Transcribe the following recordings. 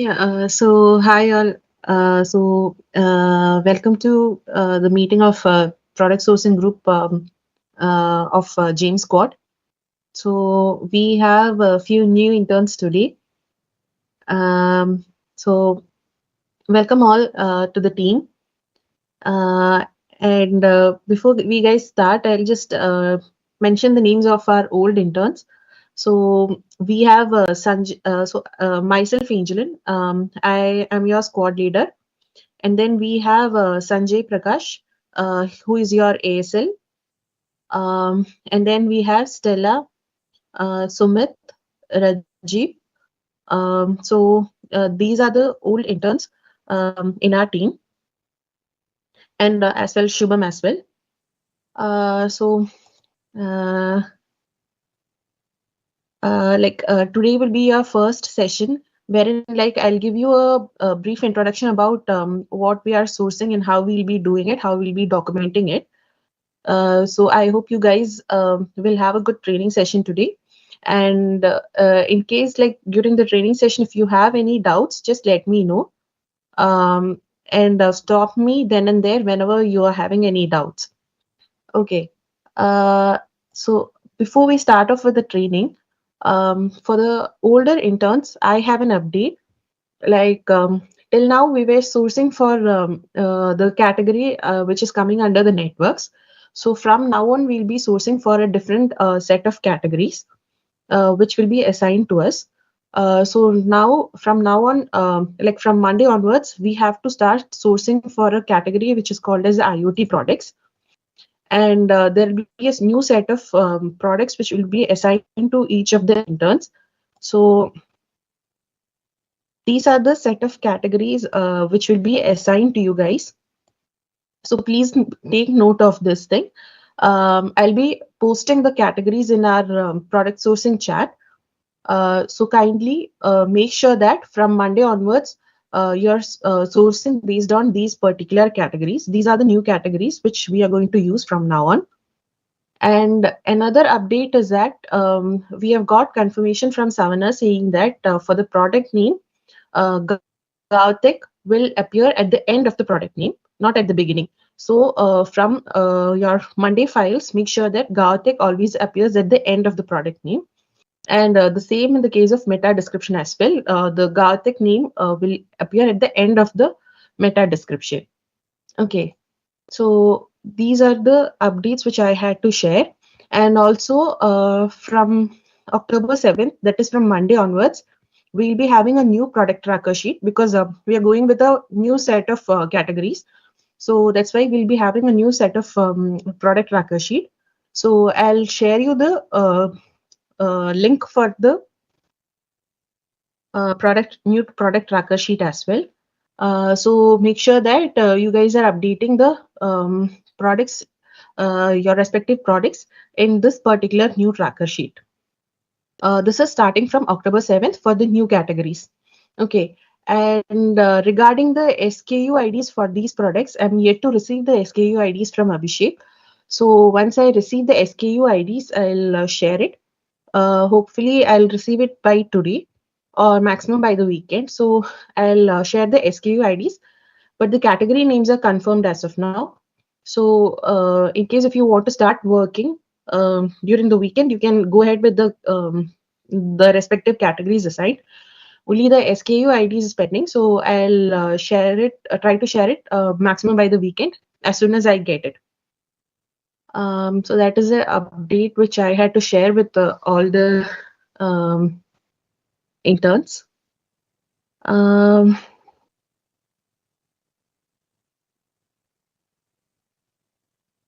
Yeah, so hi all. Welcome to the meeting of product sourcing group of James Squad. So we have a few new interns today. Um, so welcome all to the team. Uh, and before we guys start, I'll just mention the names of our old interns. So we have myself, Angelin. I am your squad leader. And then we have Sanjay Prakash, who is your ASL. And then we have Stella, Sumit, Rajiv. These are the old interns in our team, and as well Shubham as well. Uh, Today will be our first session wherein like I'll give you a brief introduction about what we are sourcing and how we'll be doing it, how we'll be documenting it. So I hope you guys will have a good training session today. And in case like during the training session, if you have any doubts, just let me know. And stop me then and there whenever you are having any doubts. Okay. Uh, so before we start off with the training, for the older interns, I have an update. Like till now, we were sourcing for the category which is coming under the networks. So from now on, we'll be sourcing for a different set of categories, which will be assigned to us. From now on, like from Monday onwards, we have to start sourcing for a category which is called as IoT products. And there will be a new set of products which will be assigned to each of the interns. So these are the set of categories which will be assigned to you guys. So please take note of this thing. I'll be posting the categories in our product sourcing chat. So kindly make sure that from Monday onwards, you're sourcing based on these particular categories. These are the new categories which we are going to use from now on. And another update is that we have got confirmation from Savannah saying that for the product name, GAO Tek will appear at the end of the product name, not at the beginning. So from your Monday files, make sure that GAO Tek always appears at the end of the product name. And the same in the case of meta description as well. The GAO Tek name will appear at the end of the meta description. Okay. So these are the updates which I had to share. And also from October 7th, that is from Monday onwards, we'll be having a new product tracker sheet because we are going with a new set of categories. So that's why we'll be having a new set of product tracker sheet. So I'll share you the link for the new product tracker sheet as well. So make sure that you guys are updating the products, your respective products in this particular new tracker sheet. This is starting from October 7th for the new categories. Okay. And regarding the SKU IDs for these products, I'm yet to receive the SKU IDs from Abhishek. So once I receive the SKU IDs, I'll share it. Hopefully, I'll receive it by today or maximum by the weekend. So I'll share the SKU IDs, but the category names are confirmed as of now. So in case if you want to start working during the weekend, you can go ahead with the respective categories assigned. Only the SKU IDs is pending, so I'll share it. Try to share it maximum by the weekend as soon as I get it. So that is an update which I had to share with all the um, interns. Um,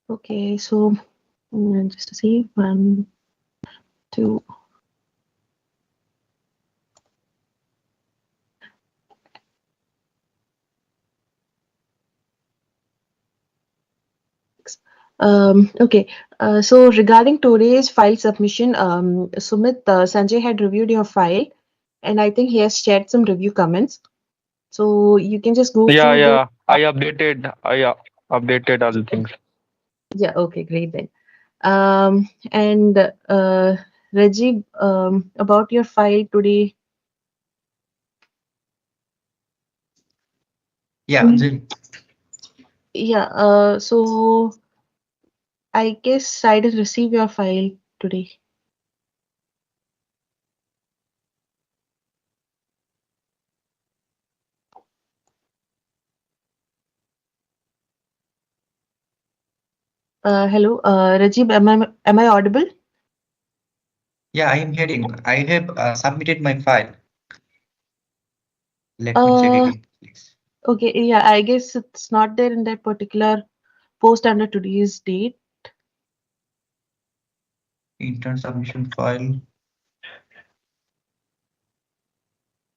okay, so just to see, 1, 2. Okay, so regarding today's file submission, Sumit, Sanjay had reviewed your file, and I think he has shared some review comments. So you can just go Yeah, through the. yeah. I updated all the things. Yeah, okay, great then. And Reggie, about your file today. Yeah, Jim. Yeah, so I guess I did receive your file today. Hello, Rajib, am I audible? Yeah, I am hearing. I have submitted my file. Let me check Uh, again, please. okay, yeah, I guess it's not there in that particular post under today's date. Intern submission file.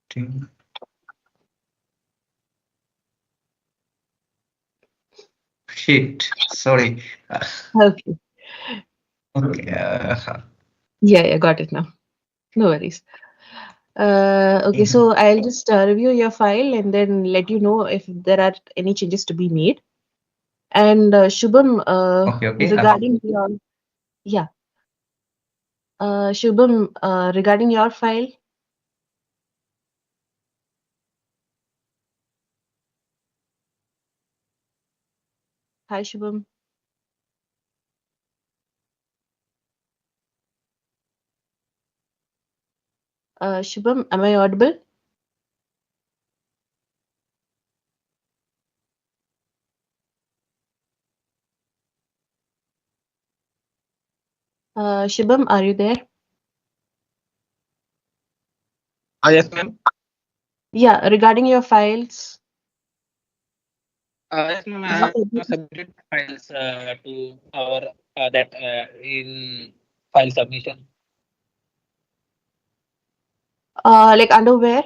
Thing. Shit. Sorry. Okay, Okay. yeah, got it now. No worries. Okay, Mhm. so I'll just review your file and then let you know if there are any changes to be made. And Shubham, Okay, okay. regarding your yeah, Shubham, regarding your file, hi Shubham, Shubham, am I audible? Shubham, are you there? Yes, ma'am. Yeah, regarding your files, Yes, ma'am. I is have it everything? submitted files to our that in file submission. Like under where?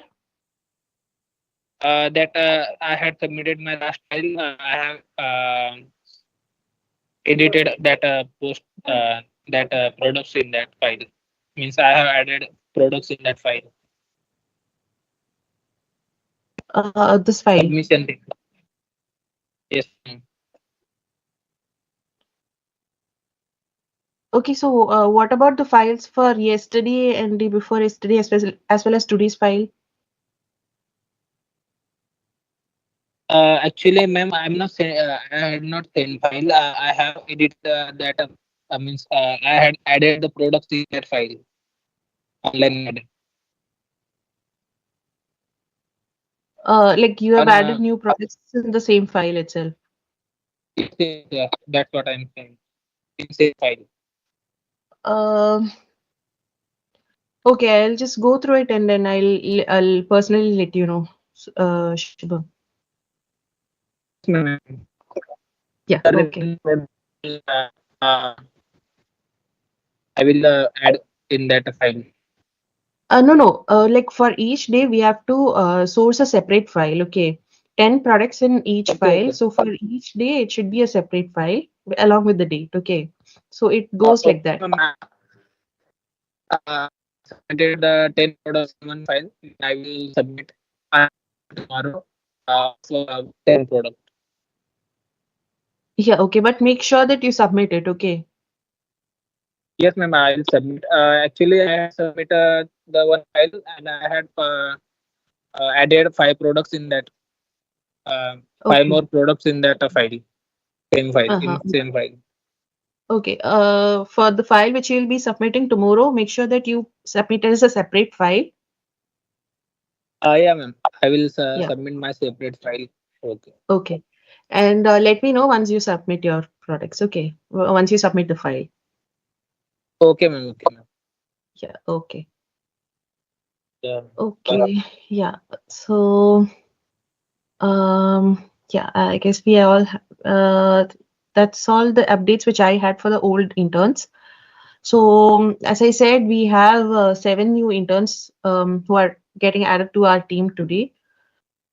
That I had submitted my last file. I have edited that post that products in that file. Means I have added products in that file. This file. Submission thing. Yes, ma'am. Okay, so what about the files for yesterday and the before yesterday as well as today's file? Actually, ma'am, I had not sent file. I have edited that. Means I had added the products in that file. Online added. Like you have On added new projects in the same file itself. yes, yes, yeah, that's what I'm saying. In same file. Um, okay, I'll just go through it and then I'll personally let you know, Shubham. Yes, ma'am. Yeah, The okay. reason uh, I will add in that file. No, no. Like for each day, we have to source a separate file. Okay, 10 products in each Okay, file. okay. So for each day, it should be a separate file along with the date. Okay, so it goes like Okay, that. ma'am. Submitted the 10 products in one file. I will submit tomorrow for 10 products. Yeah, okay, but make sure that you submit it. Okay. Yes, ma'am. I will submit. Actually, I had submitted the one file and I had added five products in that. Five Okay. more products in that file. Same file Uh-huh. in same file. Okay. For the file which you'll be submitting tomorrow, make sure that you submit it as a separate file. Yeah, ma'am. I will Yeah. submit my separate file. Okay. Okay. And let me know once you submit your products. Okay. Once you submit the file. Okay, ma'am. Okay, ma'am. Yeah. Okay. Yeah. Okay. Yeah. So, yeah, I guess we all, that's all the updates which I had for the old interns. So, as I said, we have 7 new interns who are getting added to our team today.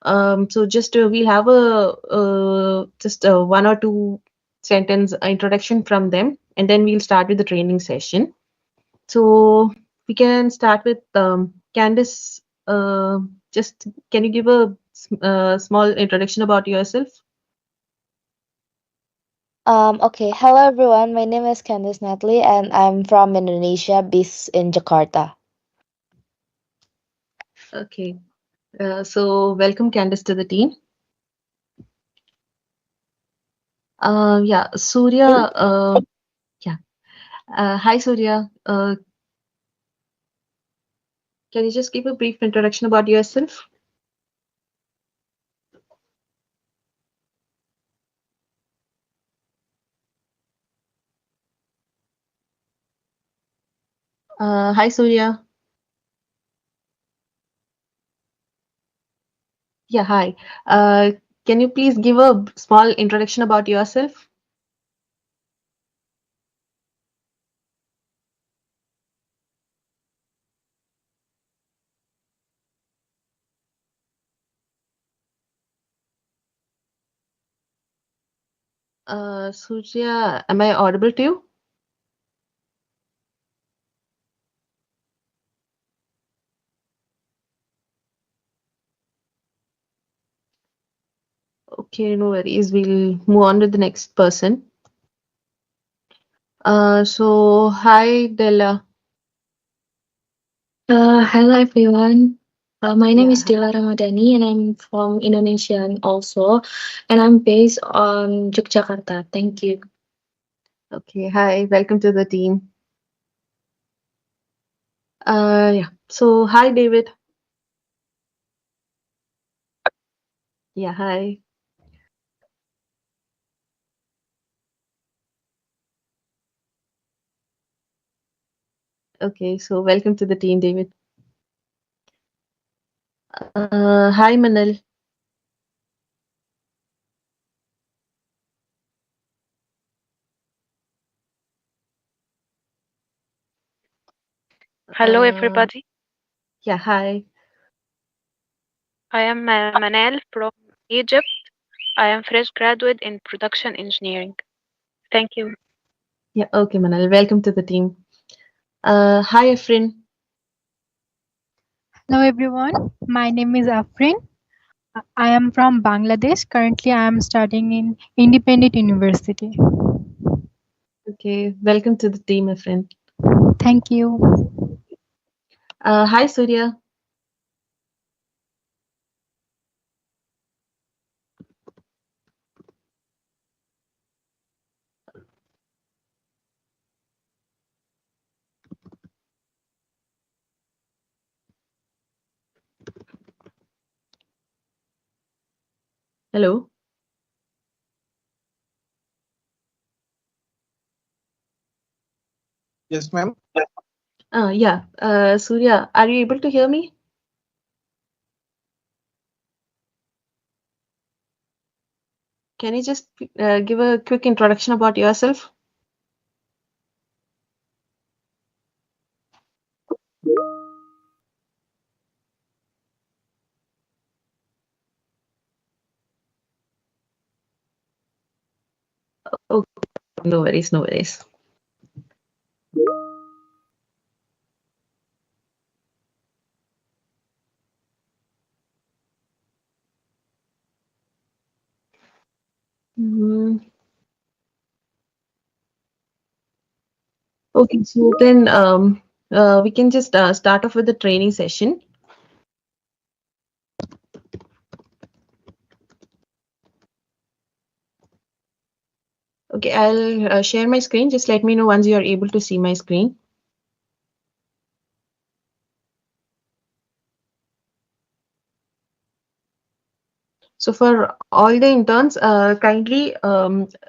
So just we'll have a just one or two sentence introduction from them, and then we'll start with the training session. So we can start with Candice. Just can you give a small introduction about yourself? Okay. Hello everyone. My name is Candice Natalie and I'm from Indonesia, based in Jakarta. Okay. So welcome Candice to the team. Yeah, Surya. Yeah. Hi, Surya. Can you just give a brief introduction about yourself? Hi, Surya. Yeah, hi. Can you please give a small introduction about yourself? Surya, am I audible to you? Okay, no worries. We'll move on to the next person. So hi, Della. Hello everyone. My name is Yeah. Dila Ramadhani and I'm from Indonesia also, and I'm based on Yogyakarta. Thank you. Okay. Hi. Welcome to the team. Yeah. So hi, David. Yeah. Hi. Okay. So welcome to the team, David. Hi, Manal. Hello, Uh, everybody. yeah. Hi. I am Manal from Egypt. I am fresh graduate in production engineering. Thank you. Yeah. Okay, Manal. Welcome to the team. Hi, Efrin. Hello everyone, my name is Afrin. I am from Bangladesh. Currently, I am studying in Independent University. Okay. Welcome to the team, Efrin. Thank you. Hi, Surya. Hello. Yes, ma'am. Yeah. Surya, are you able to hear me? Can you just give a quick introduction about yourself? Oh, no worries, no worries. Mm, okay, so then we can just start off with the training session. Okay, I'll share my screen. Just let me know once you are able to see my screen. So for all the interns, kindly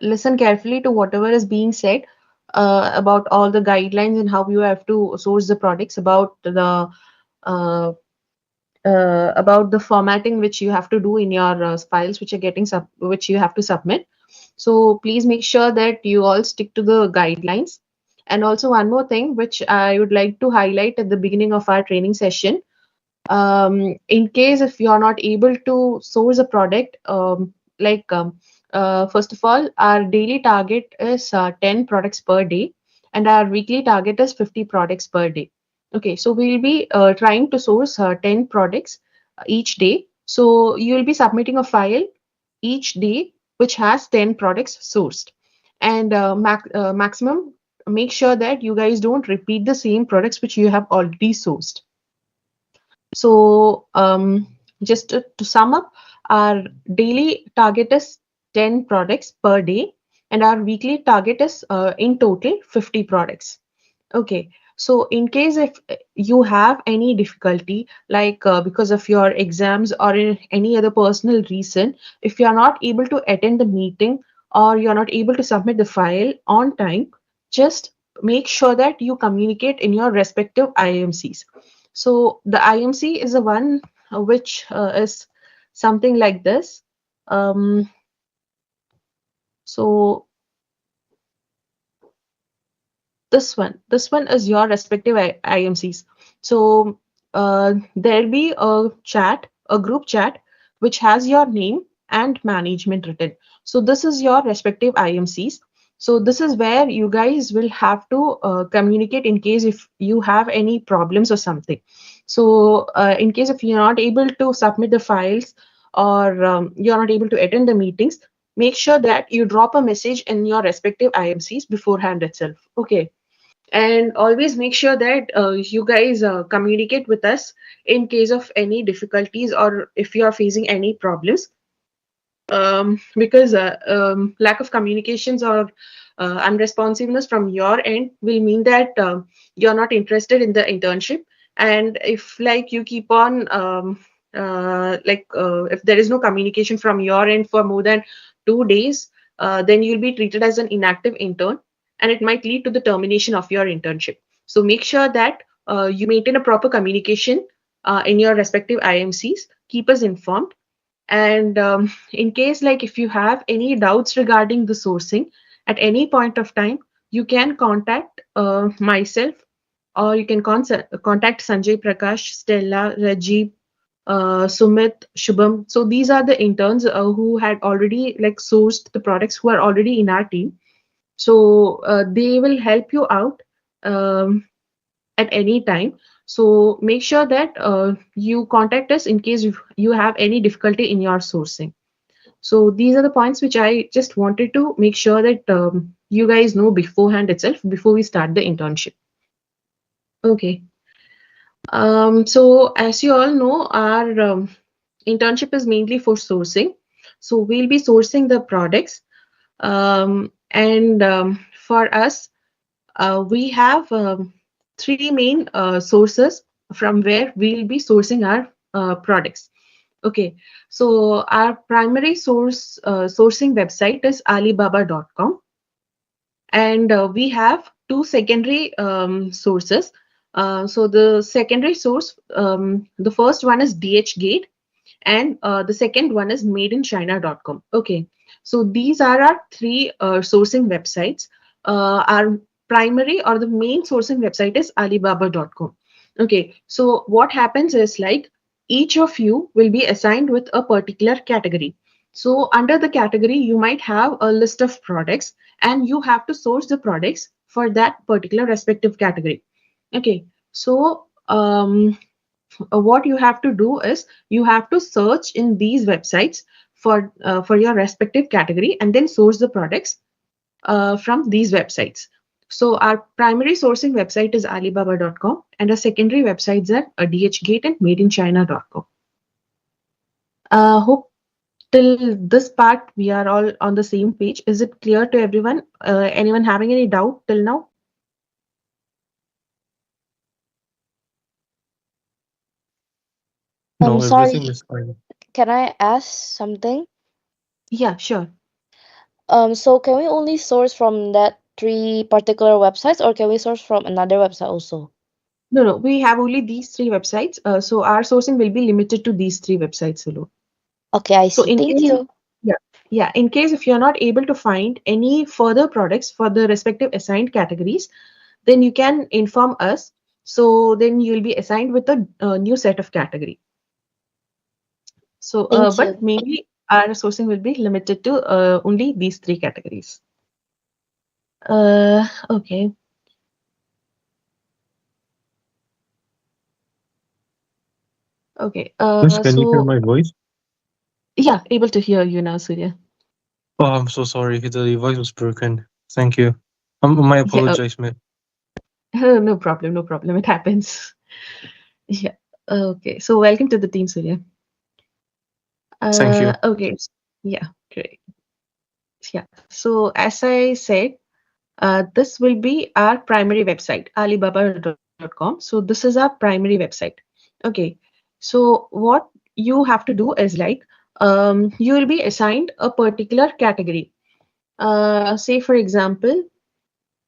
listen carefully to whatever is being said about all the guidelines and how you have to source the products, uh, about the formatting which you have to do in your files which are which you have to submit. So please make sure that you all stick to the guidelines. And also one more thing which I would like to highlight at the beginning of our training session. In case if you are not able to source a product, first of all, our daily target is 10 products per day, and our weekly target is 50 products per day. Okay, so we'll be trying to source 10 products each day. So you'll be submitting a file each day which has 10 products sourced. And maximum, make sure that you guys don't repeat the same products which you have already sourced. So just to sum up, our daily target is 10 products per day, and our weekly target is in total 50 products. Okay, so in case if you have any difficulty, like because of your exams or any other personal reason, if you are not able to attend the meeting or you're not able to submit the file on time, just make sure that you communicate in your respective IMCs. So the IMC is the one which is something like this. So this one is your respective IMCs. So there'll be a group chat which has your name and management written. So this is your respective IMCs. So this is where you guys will have to communicate in case if you have any problems or something. So in case if you're not able to submit the files or you're not able to attend the meetings, make sure that you drop a message in your respective IMCs beforehand itself. Okay, and always make sure that you guys communicate with us in case of any difficulties or if you are facing any problems, because lack of communications or unresponsiveness from your end will mean that you're not interested in the internship. And if like you keep on if there is no communication from your end for more than 2 days, then you'll be treated as an inactive intern, and it might lead to the termination of your internship. So make sure that you maintain a proper communication in your respective IMCs. Keep us informed. And in case like if you have any doubts regarding the sourcing at any point of time, you can contact myself, or you can contact Sanjay, Prakash, Stella, Rajiv, Sumit, Shubham. So these are the interns who had already like sourced the products, who are already in our team. So they will help you out at any time. So make sure that you contact us in case you have any difficulty in your sourcing. So these are the points which I just wanted to make sure that you guys know beforehand itself, before we start the internship. Okay. So as you all know, our internship is mainly for sourcing. So we'll be sourcing the products. And for us, we have three main sources from where we'll be sourcing our products. Okay, so our primary sourcing website is alibaba.com, and we have two secondary sources. So the secondary source, the first one is DHgate, and the second one is madeinchina.com. Okay, so these are our three sourcing websites. Our primary or the main sourcing website is alibaba.com. Okay, so what happens is like each of you will be assigned with a particular category. So under the category, you might have a list of products, and you have to source the products for that particular respective category. Okay, so what you have to do is you have to search in these websites for your respective category, and then source the products from these websites. So our primary sourcing website is alibaba.com, and our secondary websites are DHgate and madeinchina.com. Hope till this part we are all on the same page. Is it clear to everyone? Anyone having any doubt till now? I'm No, sorry, everything is fine. can I ask something? Yeah, sure. So can we only source from that three particular websites, or can we source from another website also? No, we have only these three websites. So our sourcing will be limited to these three websites alone. Okay, I So see. in Thank case, you. yeah, in case if you're not able to find any further products for the respective assigned categories, then you can inform us. So then you'll be assigned with a new set of category. So, Thank but you. mainly our sourcing will be limited to only these three categories. Okay. Okay. Miss, can you hear So my voice? yeah, able to hear you now, Surya. Oh, I'm so sorry. The voice was broken. Thank you. My Yeah, apologize, mate. no problem, no problem. It happens. Yeah. Okay. So welcome to the team, Surya. Thank you. Okay. Yeah, great. Yeah. So as I said, this will be our primary website, alibaba.com. So this is our primary website. Okay. So what you have to do is like, you will be assigned a particular category. Say for example,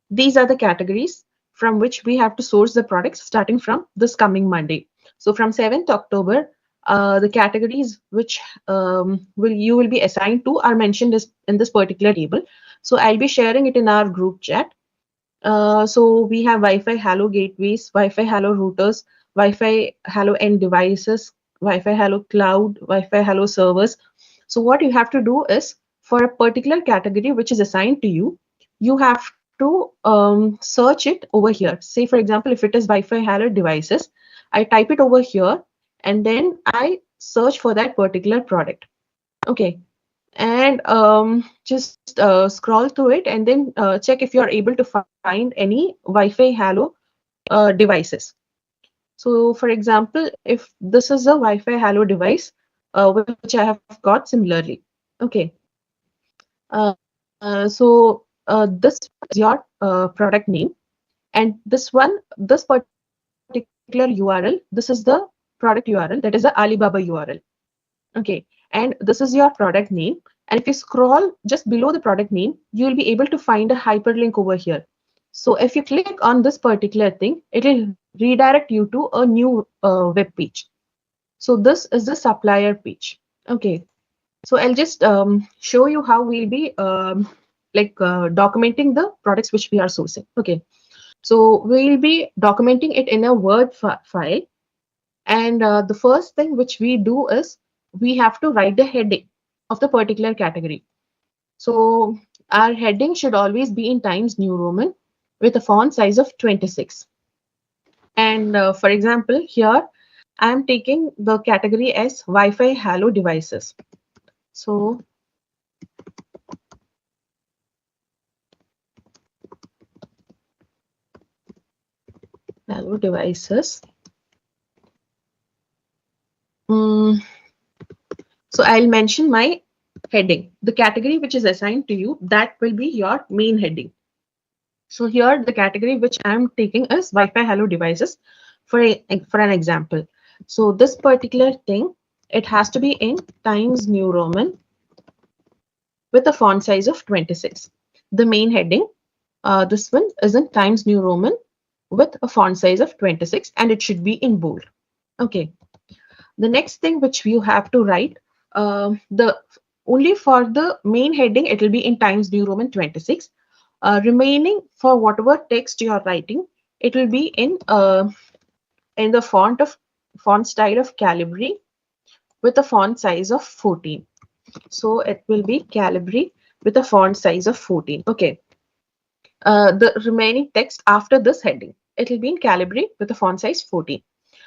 these are the categories from which we have to source the products starting from this coming Monday. So from 7th October, the categories which will you will be assigned to are mentioned in this particular table. So I'll be sharing it in our group chat. So we have Wi-Fi Hello gateways, Wi-Fi Hello routers, Wi-Fi Hello end devices, Wi-Fi Hello cloud, Wi-Fi Hello servers. So what you have to do is, for a particular category which is assigned to you, you have to search it over here. Say for example, if it is Wi-Fi Hello devices, I type it over here and then I search for that particular product. Okay, and just scroll through it and then check if you're able to find any Wi-Fi Hello devices. So for example, if this is a Wi-Fi Hello device, which I have got similarly. Okay. This is your product name, and this particular URL, this is the product URL, that is the Alibaba URL. Okay, and this is your product name. And if you scroll just below the product name, you will be able to find a hyperlink over here. So if you click on this particular thing, it will redirect you to a new web page. So this is the supplier page. Okay, so I'll just show you how we'll be documenting the products which we are sourcing. Okay, so we'll be documenting it in a Word file. And the first thing which we do is we have to write the heading of the particular category. So our heading should always be in Times New Roman with a font size of 26. And for example, here I am taking the category as Wi-Fi Hello devices. So Hello devices. So I'll mention my heading. The category which is assigned to you, that will be your main heading. So here the category which I'm taking is Wi-Fi Hello devices for an example. So this particular thing, it has to be in Times New Roman with a font size of 26. The main heading, this one is in Times New Roman with a font size of 26, and it should be in bold. Okay. The next thing which you have to write, only for the main heading, it will be in Times New Roman 26. Remaining for whatever text you are writing, it will be in the font style of Calibri with a font size of 14. So it will be Calibri with a font size of 14. Okay. The remaining text after this heading, it will be in Calibri with a font size 14.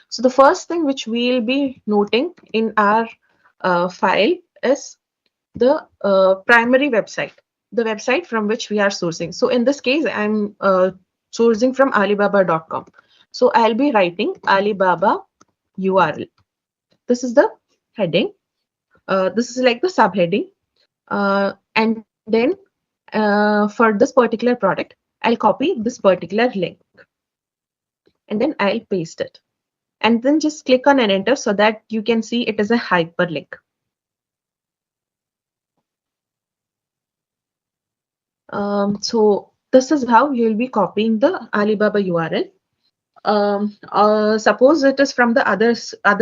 So the first thing which we'll be noting in our file is the primary website, the website from which we are sourcing. So in this case, I'm sourcing from alibaba.com. So I'll be writing Alibaba URL. This is the heading. This is like the subheading. And then for this particular product, I'll copy this particular link. And then I'll paste it. And then just click on and enter so that you can see it is a hyperlink. So this is how you will be copying the Alibaba URL. Suppose it is from the other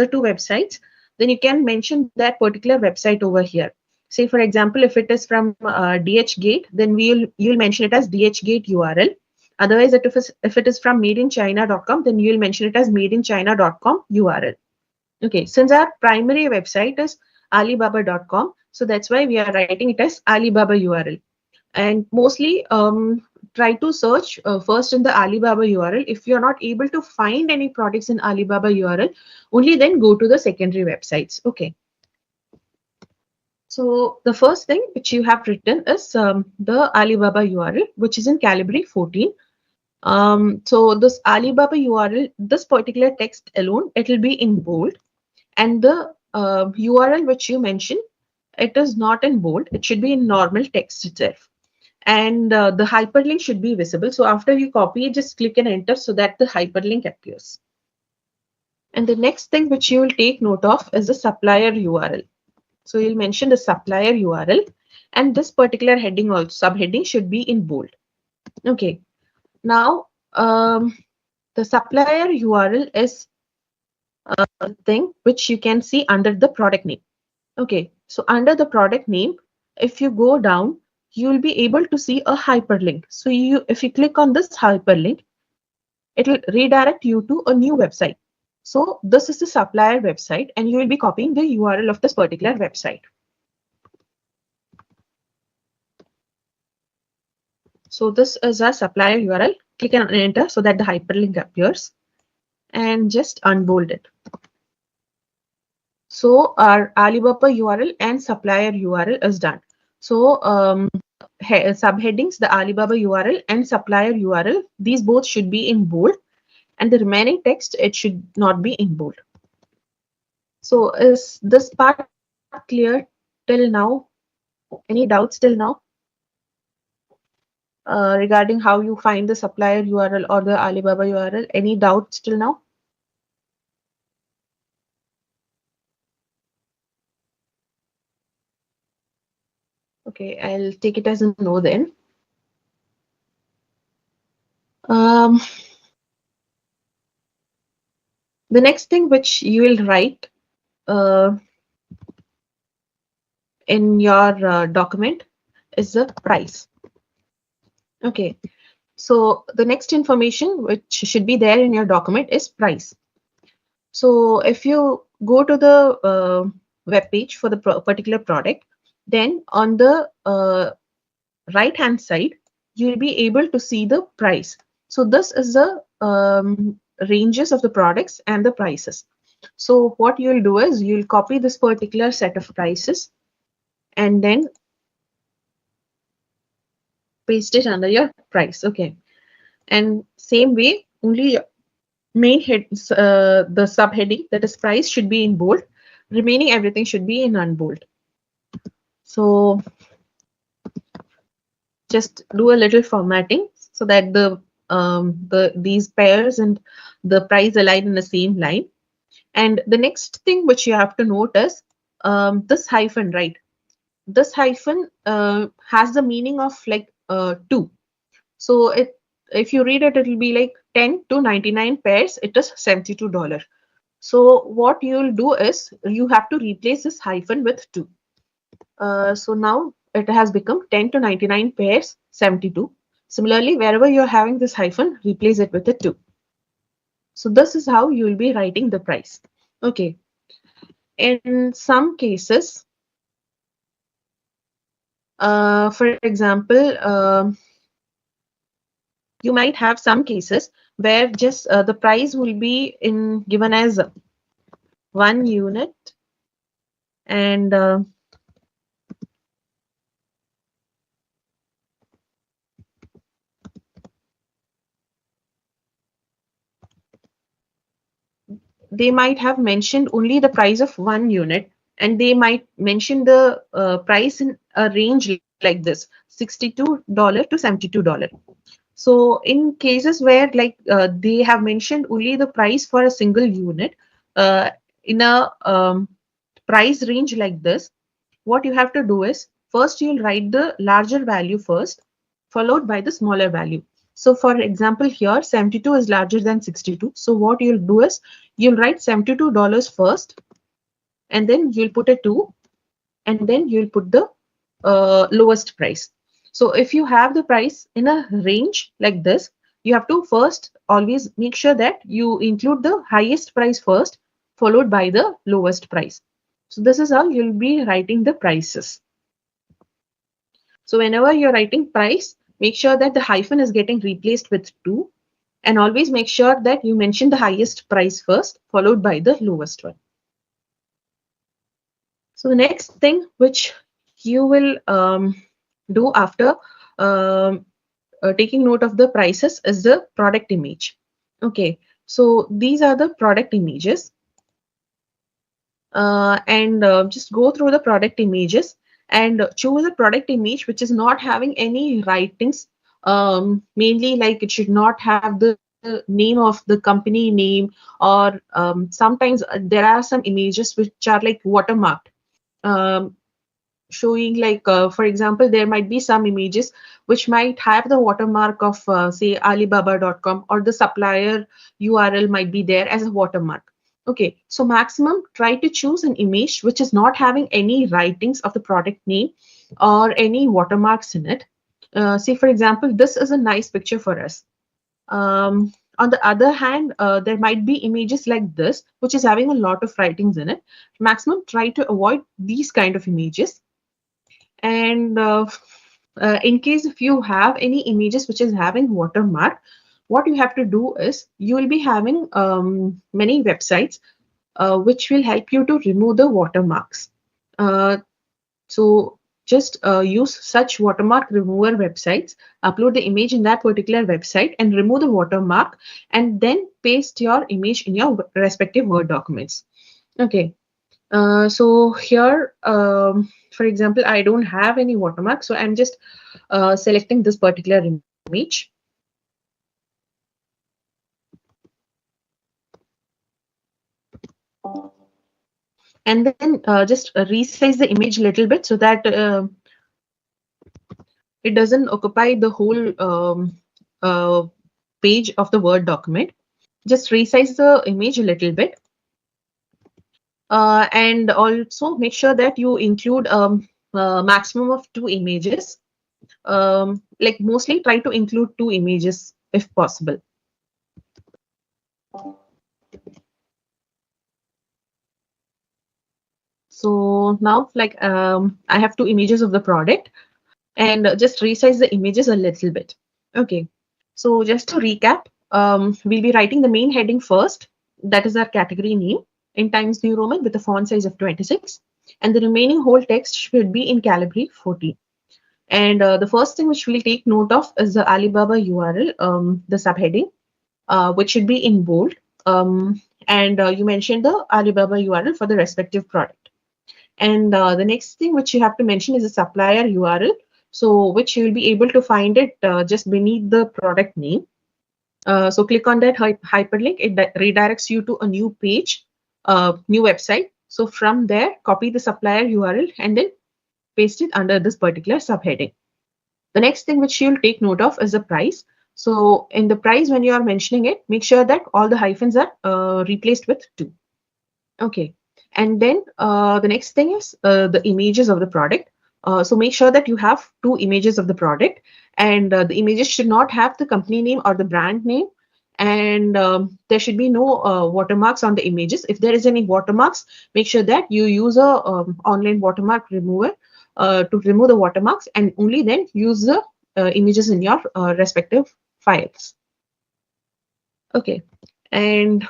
two websites, then you can mention that particular website over here. Say for example, if it is from DHgate, then you'll mention it as DHgate URL. Otherwise, if it is from madeinchina.com, then you'll mention it as madeinchina.com URL. Okay, since our primary website is alibaba.com, so that's why we are writing it as Alibaba URL. And mostly try to search first in the Alibaba URL. If you're not able to find any products in Alibaba URL, only then go to the secondary websites. Okay. So the first thing which you have written is the Alibaba URL, which is in Calibri 14. So this Alibaba URL, this particular text alone, it will be in bold. And the URL which you mentioned, it is not in bold. It should be in normal text itself. And the hyperlink should be visible. So after you copy it, just click and enter so that the hyperlink appears. And the next thing which you will take note of is the supplier URL. So you'll mention the supplier URL, and this particular heading or subheading should be in bold. Okay. Now, the supplier URL is a thing which you can see under the product name. Okay. So under the product name, if you go down, you will be able to see a hyperlink. So if you click on this hyperlink, it will redirect you to a new website. So this is the supplier website, and you will be copying the URL of this particular website. So this is our supplier URL. Click and enter so that the hyperlink appears, and just unbold it. So our Alibaba URL and supplier URL is done. So subheadings, the Alibaba URL and supplier URL, these both should be in bold, and the remaining text, it should not be in bold. So is this part clear till now? Any doubts till now regarding how you find the supplier URL or the Alibaba URL? Any doubts till now? Okay, I'll take it as a no then. The next thing which you will write in your document is the price. Okay, so the next information which should be there in your document is price. So if you go to the web page for the particular product, then on the right hand side, you'll be able to see the price. So this is the ranges of the products and the prices. So what you'll do is you'll copy this particular set of prices and then paste it under your price. Okay. And same way, only main head, the subheading, that is price, should be in bold. Remaining everything should be in unbold. So just do a little formatting so that these pairs and the price align in the same line. And the next thing which you have to note is this hyphen, right? This hyphen has the meaning of like 2. So if you read it, it will be like 10 to 99 pairs. It is $72. So what you'll do is you have to replace this hyphen with 2. So now it has become 10 to 99 pairs, 72. Similarly, wherever you're having this hyphen, replace it with a 2. So this is how you will be writing the price. Okay. In some cases, for example, you might have some cases where just the price will be given as 1 unit, and they might have mentioned only the price of 1 unit, and they might mention the price in a range like this, $62 to $72. So in cases where they have mentioned only the price for a single unit in a price range like this, what you have to do is first you'll write the larger value first, followed by the smaller value. So for example, here 72 is larger than 62. So what you'll do is you'll write $72 first, and then you'll put a 2, and then you'll put the lowest price. So if you have the price in a range like this, you have to first always make sure that you include the highest price first, followed by the lowest price. So this is how you'll be writing the prices. So whenever you're writing price, make sure that the hyphen is getting replaced with 2, and always make sure that you mention the highest price first, followed by the lowest one. So the next thing which you will do after taking note of the prices is the product image. Okay, so these are the product images. and just go through the product images and choose a product image which is not having any writings. Mainly, like, it should not have the name of the company name, or sometimes there are some images which are like watermarked, um, showing like, for example, there might be some images which might have the watermark of say alibaba.com, or the supplier URL might be there as a watermark. Okay, so maximum try to choose an image which is not having any writings of the product name or any watermarks in it. Say for example, this is a nice picture for us. On the other hand, there might be images like this which is having a lot of writings in it. Maximum try to avoid these kind of images. And in case if you have any images which is having watermark, what you have to do is you will be having many websites which will help you to remove the watermarks. So just use such watermark remover websites, upload the image in that particular website and remove the watermark, and then paste your image in your respective Word documents. Okay. So here, for example, I don't have any watermark, so I'm just selecting this particular image. And then just resize the image a little bit so that it doesn't occupy the whole page of the Word document. Just resize the image a little bit. And also make sure that you include maximum of 2 images. Like mostly try to include 2 images if possible. So now, like, I have 2 images of the product, and just resize the images a little bit. Okay, so just to recap, we'll be writing the main heading first, that is our category name, in Times New Roman with a font size of 26, and the remaining whole text should be in calibri 14. And the first thing which we'll take note of is the Alibaba URL, the subheading, which should be in bold. And you mentioned the Alibaba URL for the respective product. And the next thing which you have to mention is the supplier URL, so which you will be able to find it just beneath the product name. So click on that hyperlink. It redirects you to a new page, new website. So from there, copy the supplier URL and then paste it under this particular subheading. The next thing which you'll take note of is the price. So in the price, when you are mentioning it, make sure that all the hyphens are replaced with 2. Okay. And then the next thing is the images of the product. So make sure that you have 2 images of the product, and the images should not have the company name or the brand name, and there should be no watermarks on the images. If there is any watermarks, make sure that you use a online watermark remover to remove the watermarks, and only then use the images in your respective files. Okay, and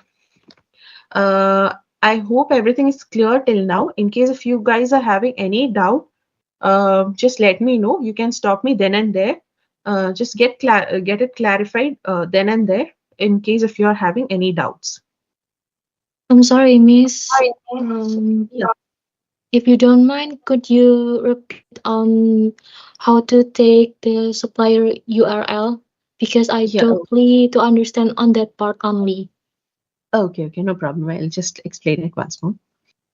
I hope everything is clear till now. In case if you guys are having any doubt, just let me know. You can stop me then and there. Just get it clarified then and there in case if you are having any doubts. I'm sorry, Miss. Yeah. If you don't mind, could you repeat on how to take the supplier URL? Because I totally to understand on that part only. Okay, no problem. I'll just explain it once more.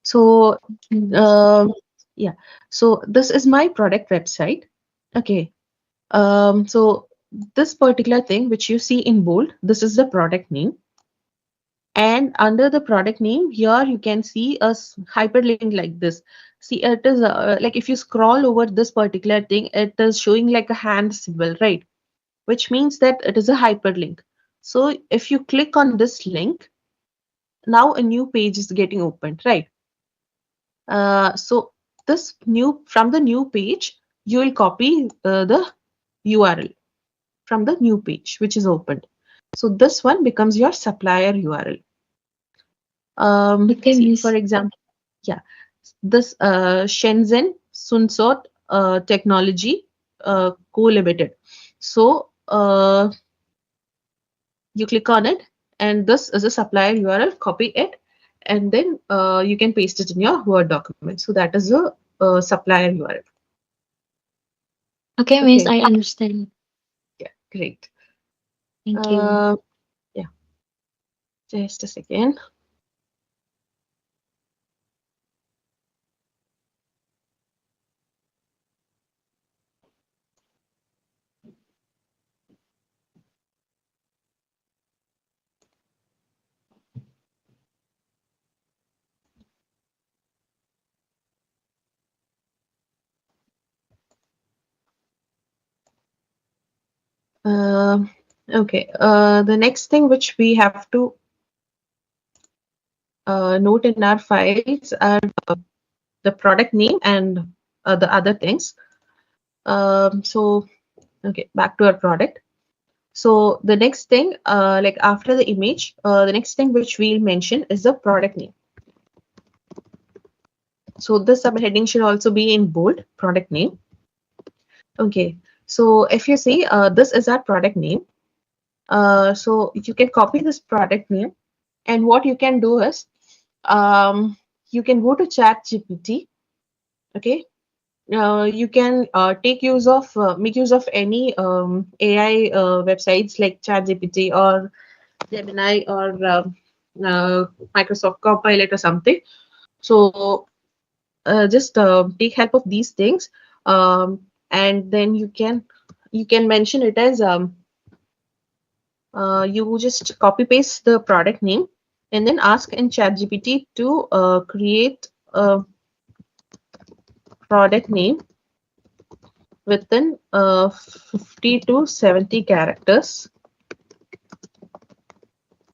So, yeah. So this is my product website. Okay. So this particular thing which you see in bold, this is the product name. And under the product name here, you can see a hyperlink like this. See, it is like if you scroll over this particular thing, it is showing like a hand symbol, right? Which means that it is a hyperlink. So if you click on this link, now a new page is getting opened, right? So this from the new page, you will copy the URL from the new page which is opened. So this one becomes your supplier URL. See, for example, yeah, this Shenzhen Sunsot Technology Co Limited. So you click on it, and this is a supplier URL. Copy it and then you can paste it in your Word document. So that is a supplier URL. Okay, Miss, Okay. I understand. Yeah, great. Thank you. Yeah, just a second. Okay, the next thing which we have to note in our files are the product name and the other things. So, okay, back to our product. So the next thing, like after the image, the next thing which we'll mention is the product name. So the subheading should also be in bold, product name. Okay, so if you see, this is our product name. So you can copy this product name, and what you can do is, you can go to ChatGPT. Okay, you can make use of any AI websites like ChatGPT or Gemini or Microsoft Copilot or something. So just take help of these things, and then you can mention it as you just copy paste the product name and then ask in ChatGPT to create a product name within 50 to 70 characters,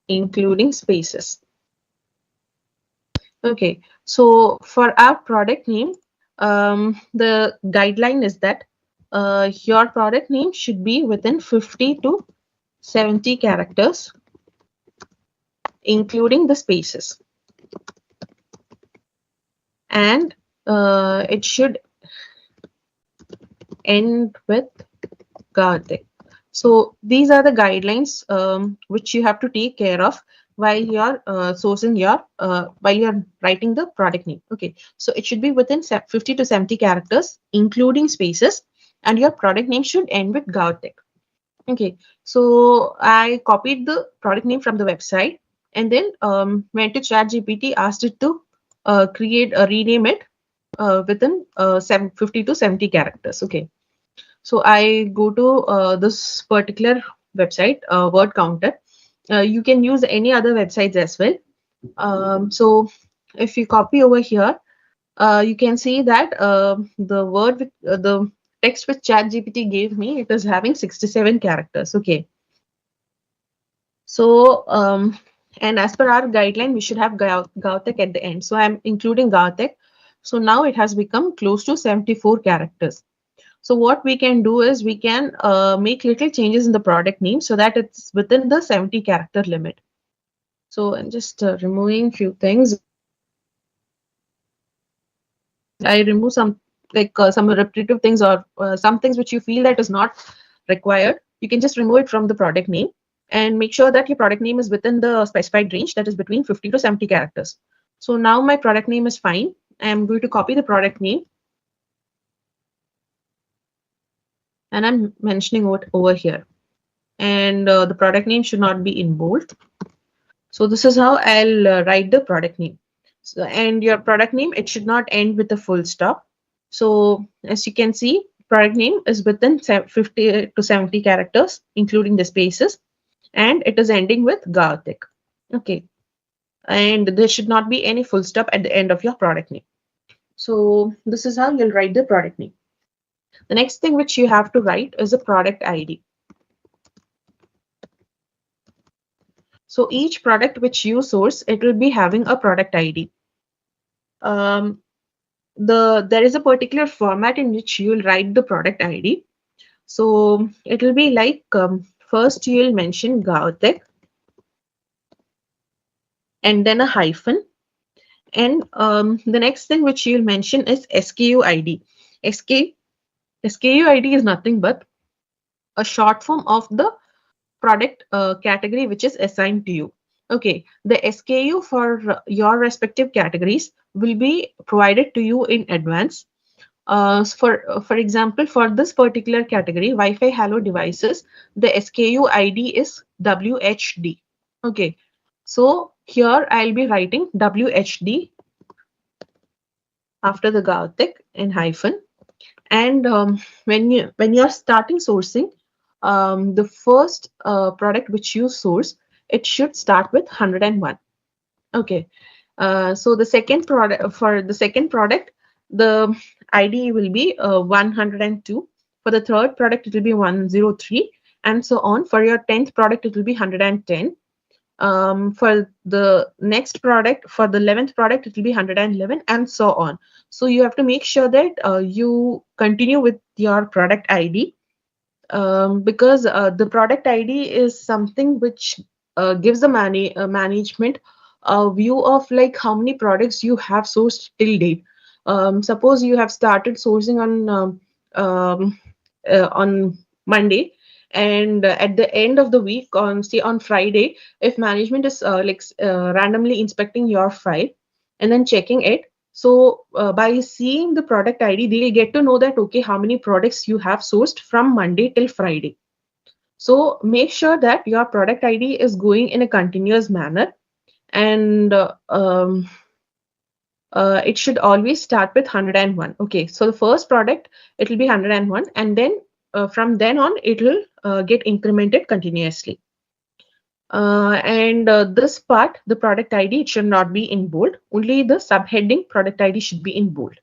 including spaces. Okay, so for our product name, the guideline is that your product name should be within 50 to 70 characters, including the spaces. And it should end with GAO Tek. So these are the guidelines which you have to take care of while you're while you're writing the product name. Okay, so it should be within 50 to 70 characters, including spaces, and your product name should end with GAO Tek. Okay, so I copied the product name from the website and then went to ChatGPT, asked it to rename it within 50 to 70 characters. Okay, so I go to this particular website, Word Counter. You can use any other websites as well. So if you copy over here, you can see that the text which ChatGPT gave me, it is having 67 characters. Okay. So and as per our guideline, we should have GAO Tek at the end. So I'm including GAO Tek. So now it has become close to 74 characters. So what we can do is we can make little changes in the product name so that it's within the 70 character limit. So I'm just removing few things. I remove some some repetitive things or some things which you feel that is not required. You can just remove it from the product name and make sure that your product name is within the specified range, that is between 50 to 70 characters. So now my product name is fine. I'm going to copy the product name and I'm mentioning it over here. And the product name should not be in bold. So this is how I'll write the product name. So, and your product name, it should not end with a full stop. So as you can see, product name is within 50 to 70 characters, including the spaces, and it is ending with GAO Tek. Okay. And there should not be any full stop at the end of your product name. So this is how you'll write the product name. The next thing which you have to write is a product ID. So each product which you source, it will be having a product ID. There is a particular format in which you will write the product ID. So it will be like first you will mention GAO Tek and then a hyphen. And the next thing which you'll mention is SKU ID. SKU ID is nothing but a short form of the product category which is assigned to you. Okay, the SKU for your respective categories will be provided to you in advance. For example, for this particular category, Wi-Fi Halo devices, the SKU ID is WHD. Okay, so here I'll be writing WHD after the GAO Tek in hyphen. And when you're starting sourcing, the first product which you source, it should start with 101. Okay. So the second product, for the second product, the ID will be 102. For the third product, it will be 103, and so on. For your 10th product, it will be 110. For the next product, for the 11th product, it will be 111, and so on. So you have to make sure that you continue with your product ID, because the product ID is something which gives the management a view of like how many products you have sourced till date. Suppose you have started sourcing on Monday, and at the end of the week, on say on Friday, if management is randomly inspecting your file and then checking it, so by seeing the product ID, they'll get to know that, okay, how many products you have sourced from Monday till Friday. So make sure that your product ID is going in a continuous manner, and it should always start with 101. Okay, so the first product, it will be 101, and then from then on, it will get incremented continuously. And this part, the product ID, it should not be in bold. Only the subheading product ID should be in bold.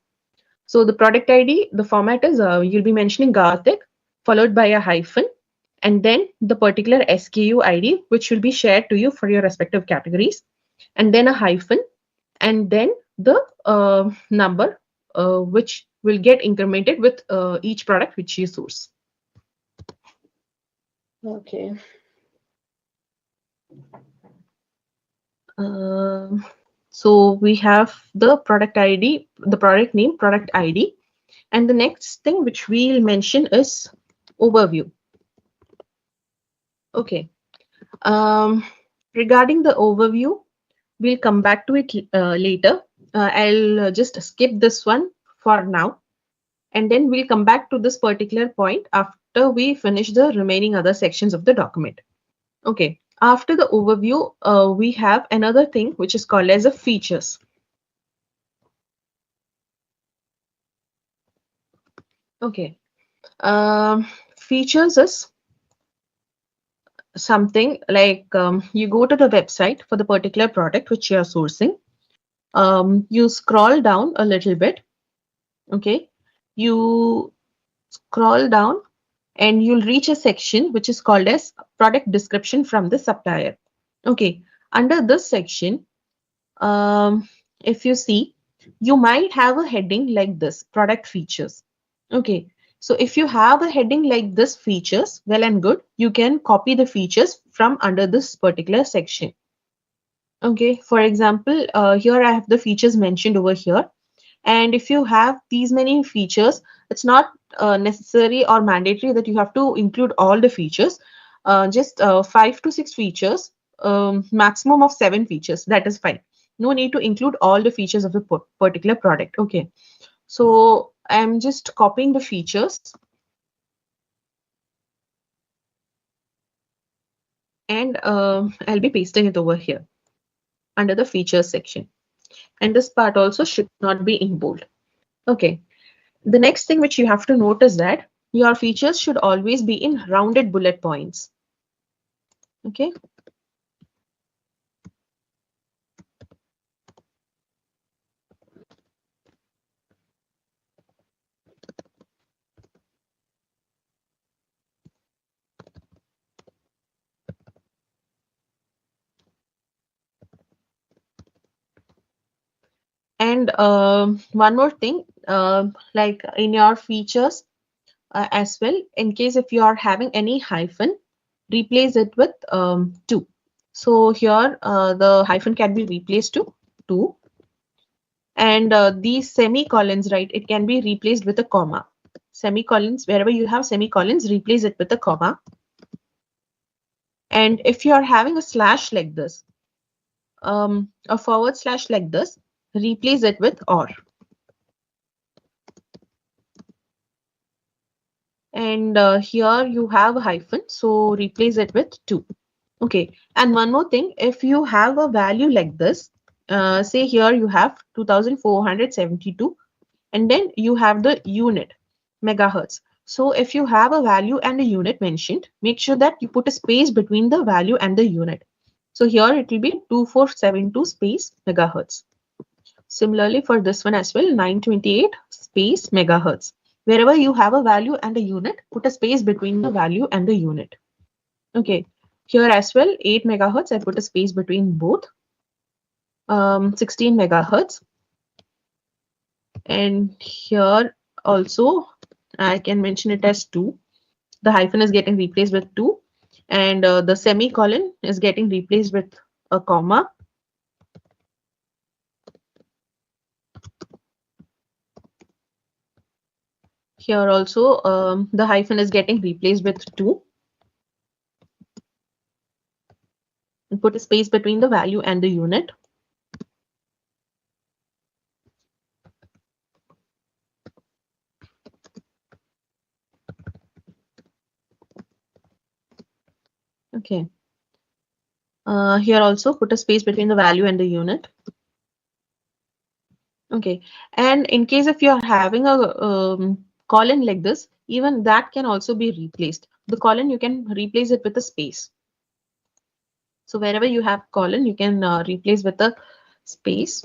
So the product ID, the format is you'll be mentioning GAO Tek followed by a hyphen, and then the particular SKU ID, which will be shared to you for your respective categories, and then a hyphen, and then the number which will get incremented with each product which you source. Okay. So we have the product ID, the product name, product ID. And the next thing which we'll mention is overview. Okay. Regarding the overview, we'll come back to it later. I'll just skip this one for now. And then we'll come back to this particular point after we finish the remaining other sections of the document. Okay. After the overview, we have another thing which is called as a features. Okay. Features is something like you go to the website for the particular product which you are sourcing. You scroll down a little bit. Okay. You scroll down and you'll reach a section which is called as product description from the supplier. Okay. Under this section, if you see, you might have a heading like this, product features. Okay. So if you have a heading like this, features, well and good, you can copy the features from under this particular section. Okay. For example, here I have the features mentioned over here. And if you have these many features, it's not necessary or mandatory that you have to include all the features. Just 5 to 6 features, maximum of 7 features. That is fine. No need to include all the features of the particular product. Okay. So I'm just copying the features. And I'll be pasting it over here under the features section. And this part also should not be in bold. Okay. The next thing which you have to note is that your features should always be in rounded bullet points. Okay. And one more thing, like in your features as well, in case if you are having any hyphen, replace it with 2. So here the hyphen can be replaced to 2. And these semicolons, right, it can be replaced with a comma. Semicolons, wherever you have semicolons, replace it with a comma. And if you are having a slash like this, a forward slash like this, replace it with or. And here you have a hyphen, so replace it with 2. Okay, and one more thing, if you have a value like this, say here you have 2472, and then you have the unit, megahertz. So if you have a value and a unit mentioned, make sure that you put a space between the value and the unit. So here it will be 2472 space megahertz. Similarly for this one as well, 928 space megahertz. Wherever you have a value and a unit, put a space between the value and the unit. Okay, here as well, 8 megahertz, I put a space between both. 16 megahertz. And here also, I can mention it as 2. The hyphen is getting replaced with 2. And the semicolon is getting replaced with a comma. Here also, the hyphen is getting replaced with 2. And put a space between the value and the unit. Okay. Here also put a space between the value and the unit. Okay. And in case if you are having a colon like this, even that can also be replaced. The colon, you can replace it with a space. So wherever you have colon, you can replace with a space.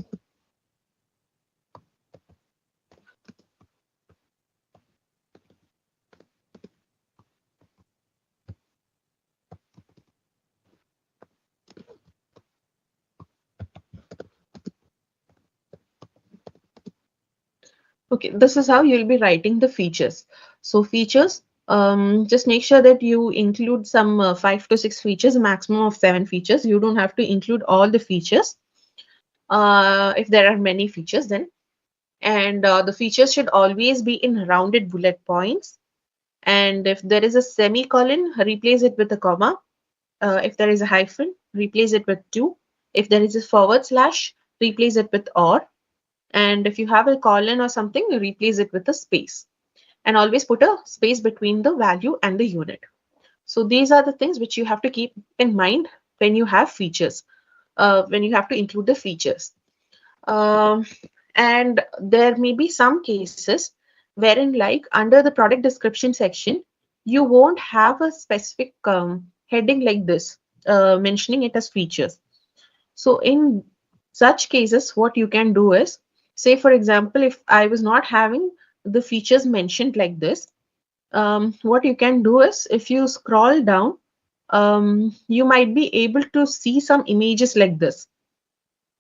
Okay, this is how you'll be writing the features. So features, just make sure that you include some 5 to 6 features, a maximum of 7 features. You don't have to include all the features. If there are many features then. And the features should always be in rounded bullet points. And if there is a semicolon, replace it with a comma. If there is a hyphen, replace it with 2. If there is a forward slash, replace it with or. And if you have a colon or something, replace it with a space. And always put a space between the value and the unit. So these are the things which you have to keep in mind when you have features, when you have to include the features. And there may be some cases wherein, like under the product description section, you won't have a specific heading like this, mentioning it as features. So in such cases, what you can do is, say for example, if I was not having the features mentioned like this, what you can do is, if you scroll down, you might be able to see some images like this,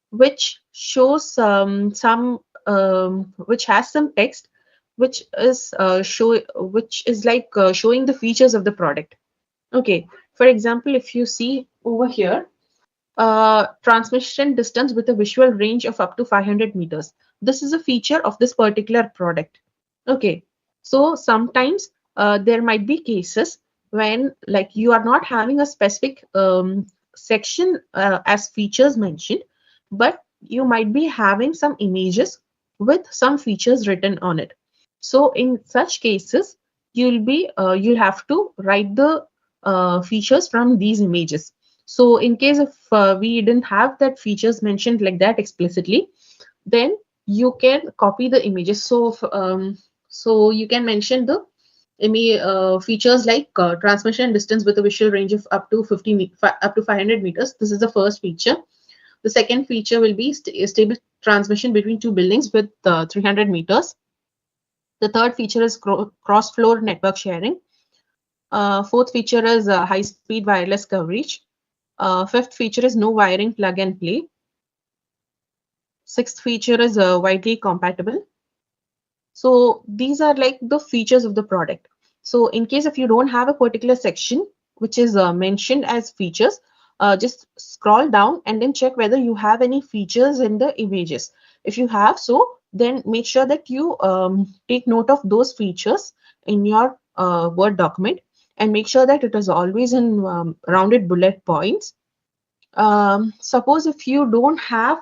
which shows which has some text, which is like showing the features of the product. Okay, for example, if you see over here, transmission distance with a visual range of up to 500 meters. This is a feature of this particular product. Okay, so sometimes there might be cases when, like, you are not having a specific section as features mentioned, but you might be having some images with some features written on it. So in such cases, you'll have to write the features from these images. So in case if we didn't have that features mentioned like that explicitly, then you can copy the images. So you can mention the features like transmission distance with a visual range of up to 500 meters. This is the first feature. The second feature will be stable transmission between two buildings with 300 meters. The third feature is cross-floor network sharing. Fourth feature is high-speed wireless coverage. Fifth feature is no wiring, plug and play. Sixth feature is widely compatible. So these are like the features of the product. So in case if you don't have a particular section which is mentioned as features, just scroll down and then check whether you have any features in the images. If you have, so then make sure that you take note of those features in your Word document, and make sure that it is always in rounded bullet points. Suppose if you don't have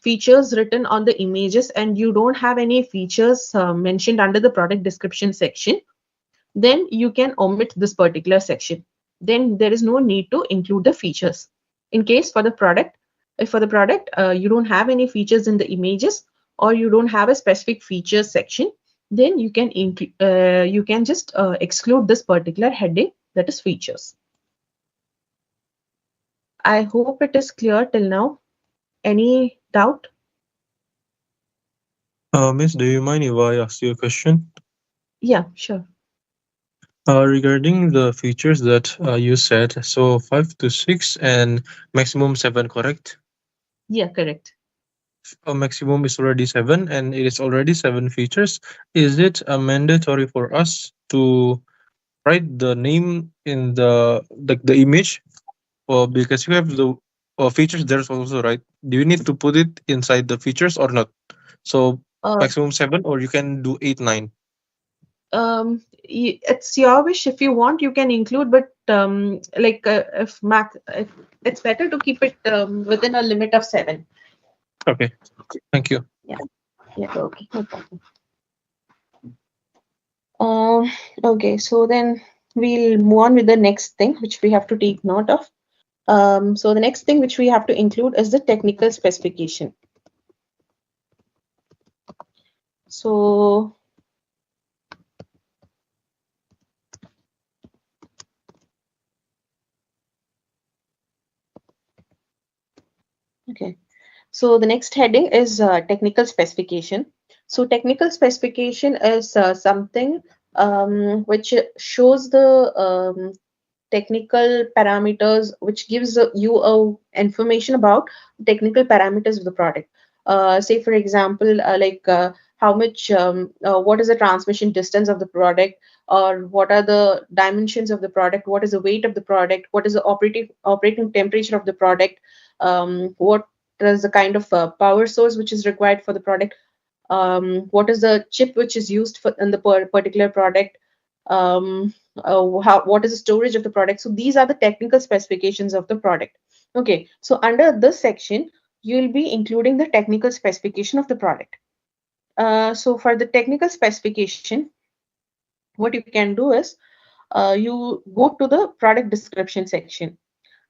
features written on the images and you don't have any features mentioned under the product description section, then you can omit this particular section. Then there is no need to include the features. In case for the product, if for the product you don't have any features in the images or you don't have a specific features section, then you can just exclude this particular heading, that is features. I hope it is clear till now. Any doubt? Miss, do you mind if I ask you a question? Yeah, sure. Regarding the features that you said, so 5 to 6 and maximum 7, correct? Yeah, correct. A maximum is already 7 and it is already 7 features. Is it mandatory for us to write the name in the image? Or because you have the features there's also, right? Do you need to put it inside the features or not? So maximum 7, or you can do 8, 9. It's your wish. If you want, you can include, but like if it's better to keep it within a limit of 7. Okay, thank you. Yeah, okay, no problem. Okay, so then we'll move on with the next thing which we have to take note of. So the next thing which we have to include is the technical specification. So okay, so the next heading is technical specification. So technical specification is something which shows the technical parameters, which gives you information about technical parameters of the product. Say for example, how much, what is the transmission distance of the product, or what are the dimensions of the product, what is the weight of the product, what is the operating temperature of the product, what is the kind of power source which is required for the product, what is the chip which is used for in the particular product, what is the storage of the product. So these are the technical specifications of the product. Okay, so under this section, you'll be including the technical specification of the product. So for the technical specification, what you can do is you go to the product description section.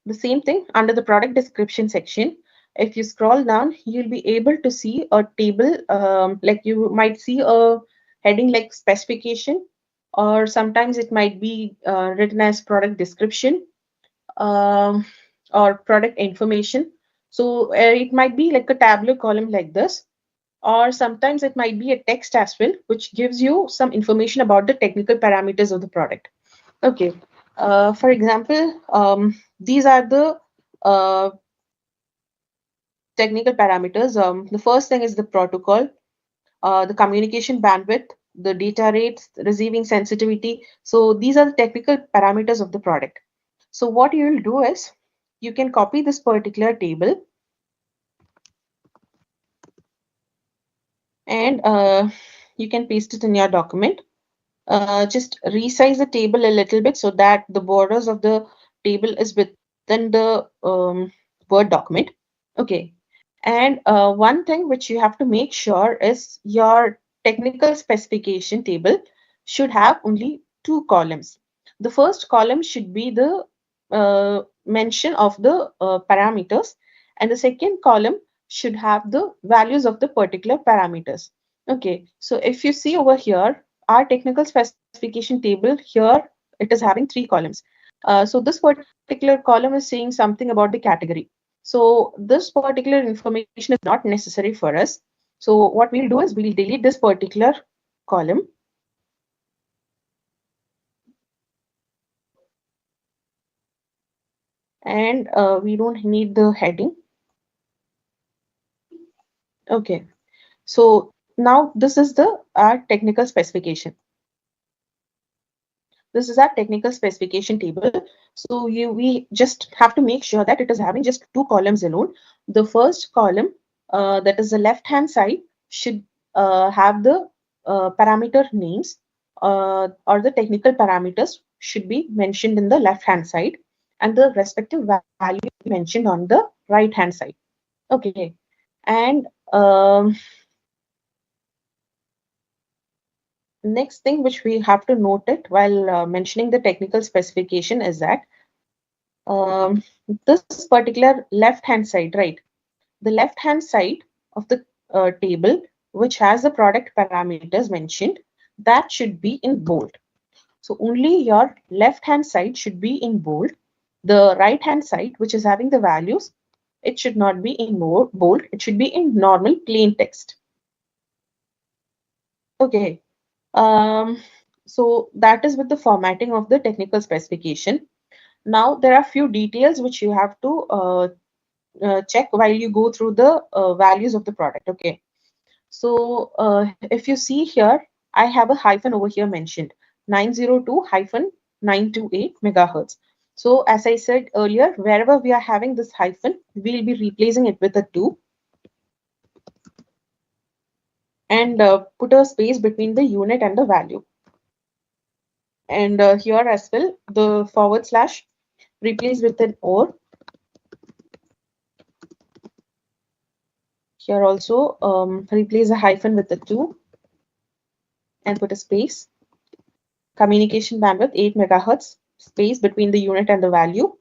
The same thing under the product description section. If you scroll down, you'll be able to see a table, like you might see a heading like specification, or sometimes it might be written as product description, um, or product information. So it might be like a tabular column like this, or sometimes it might be a text as well, which gives you some information about the technical parameters of the product. Okay, for example, these are the technical parameters. The first thing is the protocol, the communication bandwidth, the data rates, the receiving sensitivity. So these are the technical parameters of the product. So what you will do is you can copy this particular table and you can paste it in your document. Just resize the table a little bit so that the borders of the table is within the Word document. Okay. And one thing which you have to make sure is your technical specification table should have only 2 columns. The first column should be the mention of the parameters, and the second column should have the values of the particular parameters. Okay, so if you see over here, our technical specification table here, it is having 3 columns. So this particular column is saying something about the category. So this particular information is not necessary for us. So what we'll do is we'll delete this particular column. And we don't need the heading. Okay, so now this is our technical specification. This is our technical specification table. So we just have to make sure that it is having just 2 columns alone. The first column, that is the left hand side, should have the parameter names, or the technical parameters should be mentioned in the left hand side, and the respective values mentioned on the right hand side. Okay, and next thing which we have to note it while mentioning the technical specification is that this particular left hand side, right? The left hand side of the table which has the product parameters mentioned, that should be in bold. So only your left hand side should be in bold. The right hand side, which is having the values, it should not be in bold. It should be in normal plain text. Okay. So that is with the formatting of the technical specification. Now there are few details which you have to check while you go through the values of the product. Okay. So if you see here, I have a hyphen over here mentioned 902-928 megahertz. So as I said earlier, wherever we are having this hyphen, we'll be replacing it with a 2 and put a space between the unit and the value. And here as well, the forward slash replace with an or. Here also replace a hyphen with a 2 and put a space. Communication bandwidth 8 megahertz, space between the unit and the value.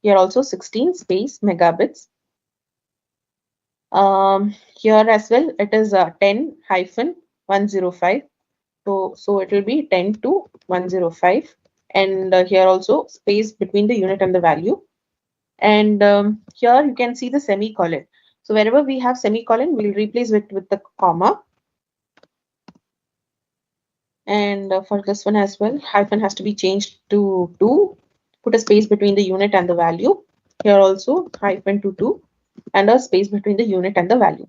Here also 16 space megabits. Here as well, it is 10-105. So it will be 10 to 105. And here also space between the unit and the value. And here you can see the semicolon. So wherever we have semicolon, we'll replace it with the comma. And for this one as well, hyphen has to be changed to 2. Put a space between the unit and the value. Here also hyphen to 2 and a space between the unit and the value.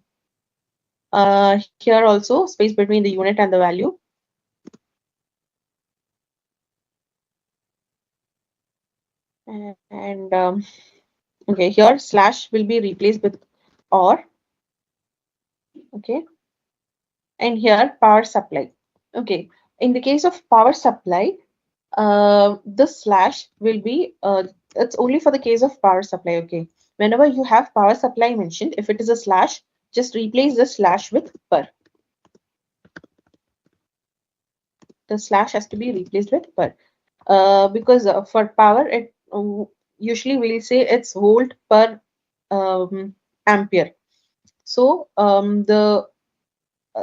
Here also space between the unit and the value. And okay, here slash will be replaced with or. Okay. And here power supply. Okay. In the case of power supply, the slash will be it's only for the case of power supply. Okay, whenever you have power supply mentioned, if it is a slash, just replace the slash with per. The slash has to be replaced with per because for power it usually we'll say it's volt per ampere. So the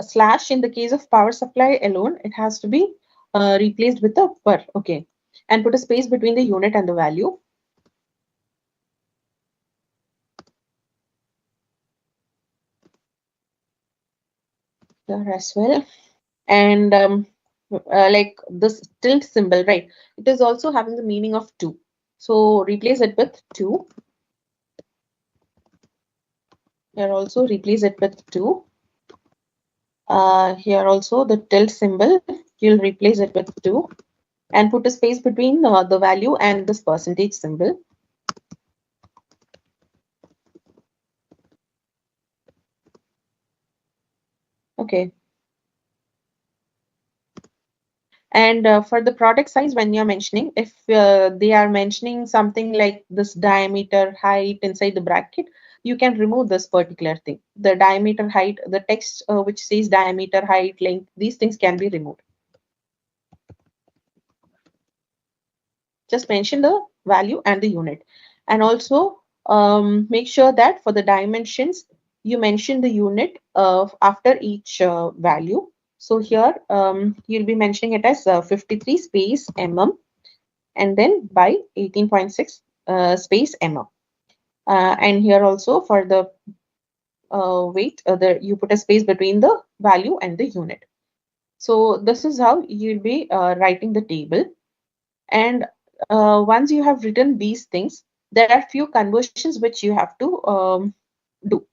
slash in the case of power supply alone, it has to be replaced with a per. Okay, and put a space between the unit and the value. Here as well. And like this tilt symbol, right? It is also having the meaning of 2. So replace it with 2. Here also replace it with 2. Here also the tilt symbol, you'll replace it with 2 and put a space between the value and this percentage symbol. Okay. And for the product size, when you're mentioning, if they are mentioning something like this diameter, height inside the bracket, you can remove this particular thing. The diameter, height, the text which says diameter, height, length, these things can be removed. Just mention the value and the unit. And also make sure that for the dimensions, you mention the unit after each value. So here you'll be mentioning it as 53 space mm and then by 18.6 space mm. And here also for the weight, you put a space between the value and the unit. So this is how you'll be writing the table. And once you have written these things, there are few conversions which you have to do.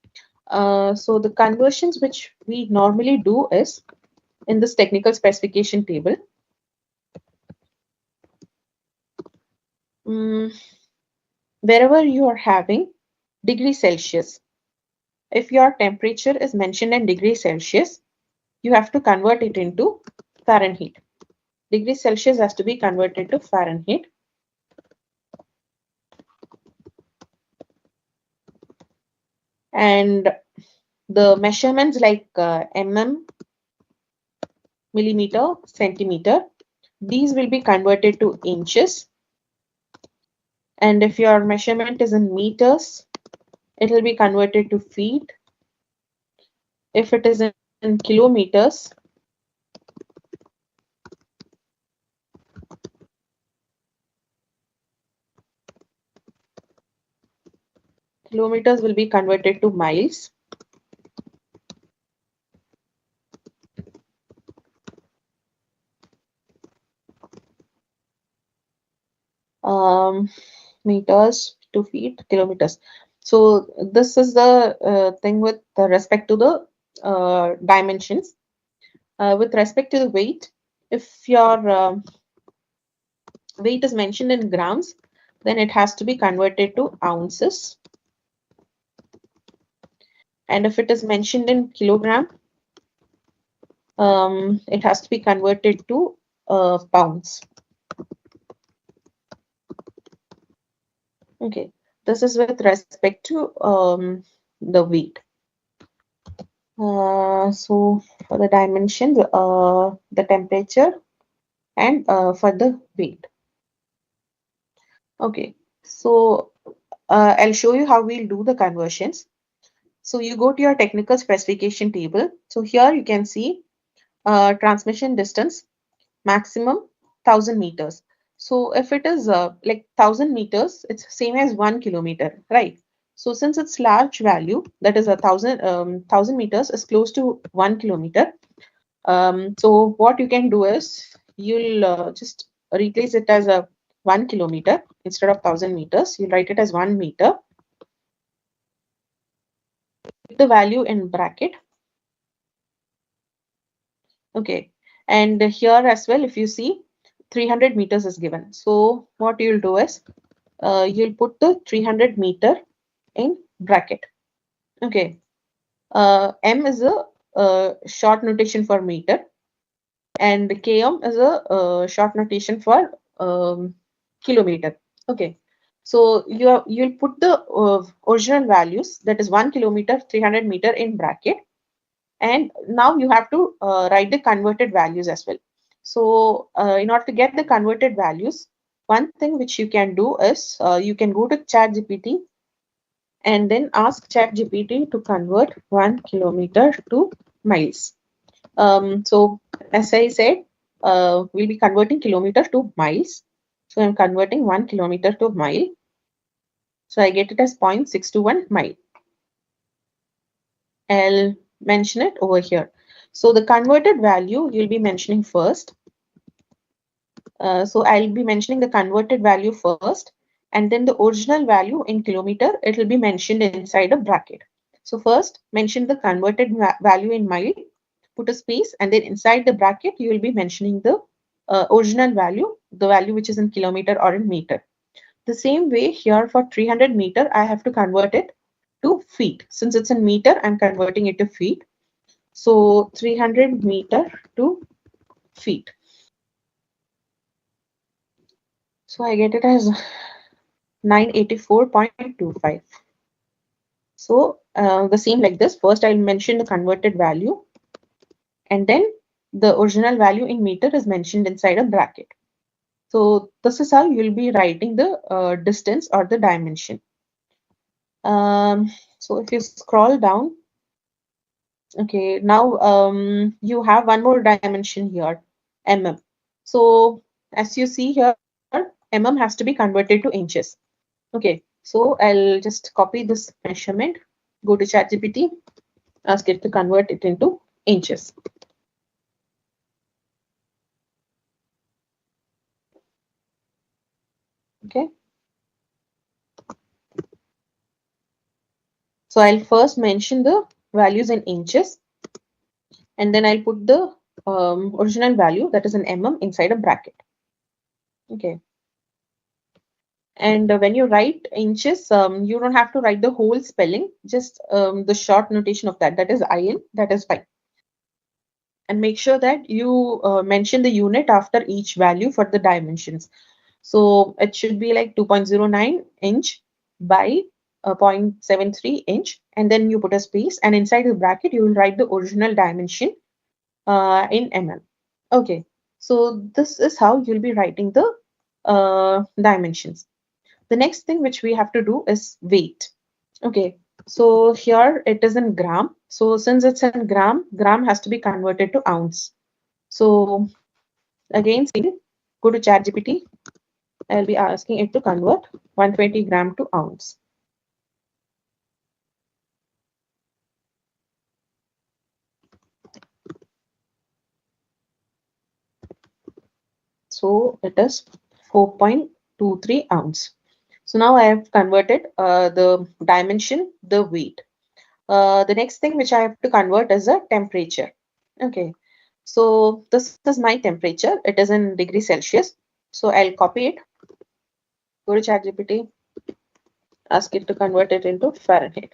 So the conversions which we normally do is in this technical specification table. Wherever you are having degree Celsius, if your temperature is mentioned in degree Celsius, you have to convert it into Fahrenheit. Degree Celsius has to be converted to Fahrenheit. And the measurements like mm, millimeter, centimeter, these will be converted to inches. And if your measurement is in meters, it will be converted to feet. If it is in kilometers, kilometers will be converted to miles. Meters to feet, kilometers. So this is the thing with respect to the dimensions. With respect to the weight, if your weight is mentioned in grams, then it has to be converted to ounces. And if it is mentioned in kilogram, it has to be converted to pounds. Okay, this is with respect to the weight. So for the dimensions, the temperature, and for the weight. Okay, so I'll show you how we'll do the conversions. So you go to your technical specification table. So here you can see transmission distance maximum 1000 meters. So if it is like 1000 meters, it's same as 1 kilometer, right? So since it's large value, that is 1000 meters is close to 1 kilometer. So what you can do is you'll just replace it as a 1 kilometer instead of 1000 meters. You'll write it as 1 meter. Put the value in bracket. Okay, and here as well, if you see 300 meters is given. So what you'll do is you'll put the 300 meter in bracket. Okay, m is a short notation for meter, and km is a short notation for kilometer. Okay, so you'll put the original values, that is 1 kilometer, 300 meter in bracket, and now you have to write the converted values as well. So in order to get the converted values, one thing which you can do is you can go to ChatGPT and then ask ChatGPT to convert 1 kilometer to miles. So as I said, we'll be converting kilometer to miles. So I'm converting 1 kilometer to mile. So I get it as 0.621 mile. I'll mention it over here. So the converted value you'll be mentioning first. So I'll be mentioning the converted value first, and then the original value in kilometer, it will be mentioned inside a bracket. So first mention the converted value in mile, put a space, and then inside the bracket, you will be mentioning the original value, the value which is in kilometer or in meter. The same way here for 300 meter, I have to convert it to feet. Since it's in meter, I'm converting it to feet. So 300 meter to feet. So I get it as 984.25. So the same like this. First, I'll mention the converted value, and then the original value in meter is mentioned inside a bracket. So this is how you'll be writing the distance or the dimension. So if you scroll down, okay, now you have one more dimension here, mm. So as you see here, mm has to be converted to inches. Okay, so I'll just copy this measurement, go to ChatGPT, ask it to convert it into inches. Okay. So I'll first mention the values in inches, and then I'll put the original value, that is an mm, inside a bracket. Okay. And when you write inches, you don't have to write the whole spelling, just the short notation of that, that is in, that is fine. And make sure that you mention the unit after each value for the dimensions. So it should be like 2.09 inch by 0.73 inch, and then you put a space, and inside the bracket you will write the original dimension in mm. Okay, so this is how you'll be writing the dimensions. The next thing which we have to do is weight. Okay, so here it is in gram. So since it's in gram, gram has to be converted to ounce. So again, go to ChatGPT. I'll be asking it to convert 120 gram to ounce. So it is 4.23 ounce. So now I have converted the dimension, the weight. The next thing which I have to convert is a temperature. Okay, so this is my temperature. It is in degrees Celsius. So I'll copy it. Go to ChatGPT. Ask it to convert it into Fahrenheit.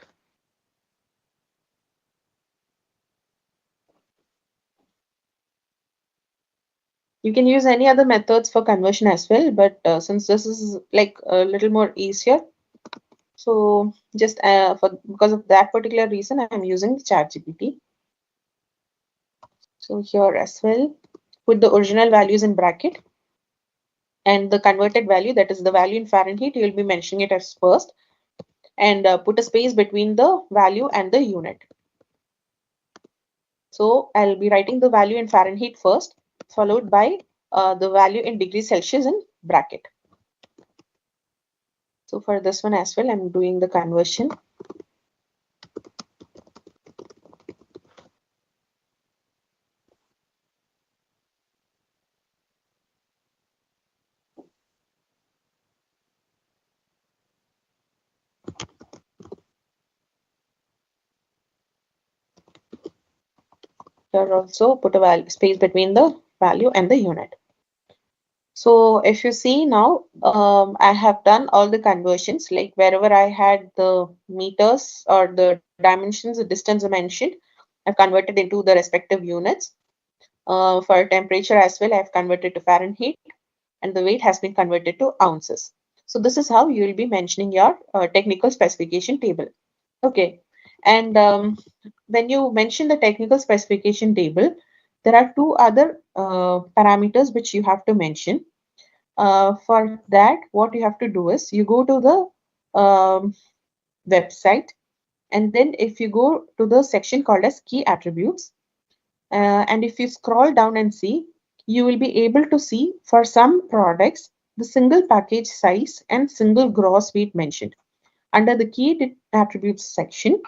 You can use any other methods for conversion as well, but since this is like a little more easier, so just because of that particular reason, I'm using ChatGPT. So here as well, put the original values in bracket, and the converted value, that is the value in Fahrenheit, you will be mentioning it as first, and put a space between the value and the unit. So I'll be writing the value in Fahrenheit first, followed by the value in degrees Celsius in bracket. So for this one as well, I'm doing the conversion. Here also put a space between the value and the unit. So if you see now, I have done all the conversions, like wherever I had the meters or the dimensions, the distance mentioned, I've converted into the respective units. For temperature as well, I've converted to Fahrenheit, and the weight has been converted to ounces. So this is how you will be mentioning your technical specification table. Okay, and when you mention the technical specification table, there are two other parameters which you have to mention. For that, what you have to do is you go to the website, and then if you go to the section called as key attributes, and if you scroll down and see, you will be able to see for some products the single package size and single gross weight mentioned. Under the key attributes section,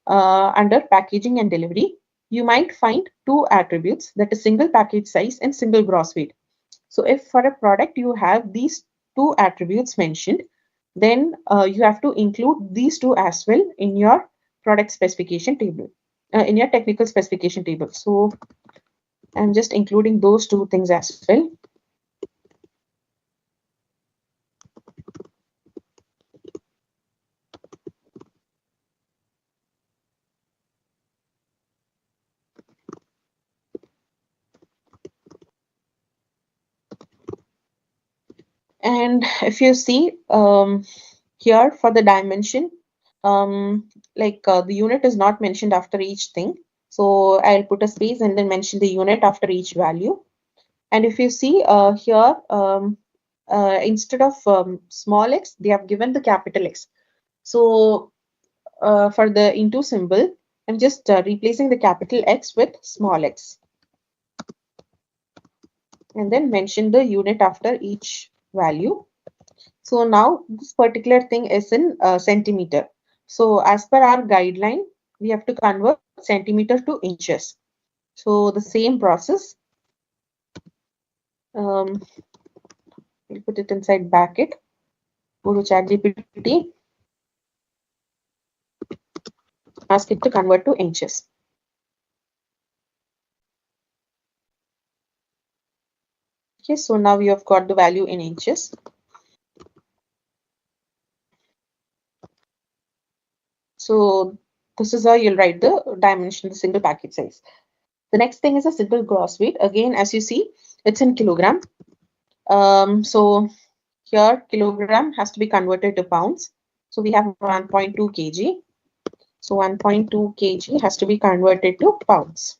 under packaging and delivery, you might find two attributes, that is single package size and single gross weight. So if for a product you have these two attributes mentioned, then you have to include these two as well in your product specification table, in your technical specification table. So I'm just including those two things as well. And if you see here for the dimension, the unit is not mentioned after each thing. So I'll put a space and then mention the unit after each value. And if you see here, instead of small x, they have given the capital X. So for the into symbol, I'm just replacing the capital X with small x. And then mention the unit after each value. So now this particular thing is in centimeter. So as per our guideline, we have to convert centimeter to inches. So the same process. We'll put it inside bracket. Go to ChatGPT. Ask it to convert to inches. Okay, so now you have got the value in inches. So this is how you'll write the dimension, the single package size. The next thing is a single gross weight. Again, as you see, it's in kilogram. So here kilogram has to be converted to pounds. So we have 1.2 kg. So 1.2 kg has to be converted to pounds.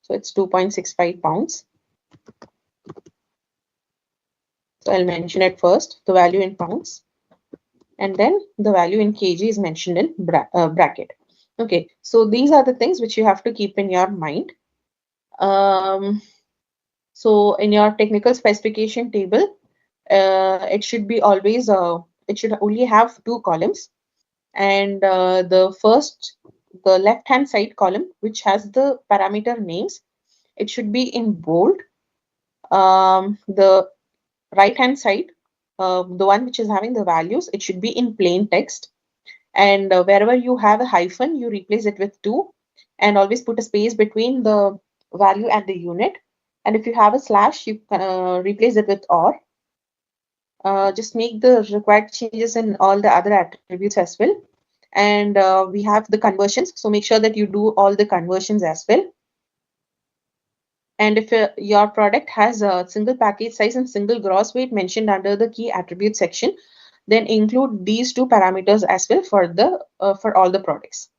So it's 2.65 pounds. So I'll mention it first, the value in pounds, and then the value in kg is mentioned in bracket. Okay, so these are the things which you have to keep in your mind. So in your technical specification table, it should be always, it should only have two columns. And the left-hand side column, which has the parameter names, it should be in bold. The right-hand side, the one which is having the values, it should be in plain text. And wherever you have a hyphen, you replace it with 2, and always put a space between the value and the unit. And if you have a slash, you can replace it with or. Just make the required changes in all the other attributes as well. And we have the conversions, so make sure that you do all the conversions as well. And if your product has a single package size and single gross weight mentioned under the key attribute section, then include these two parameters as well for the for all the products.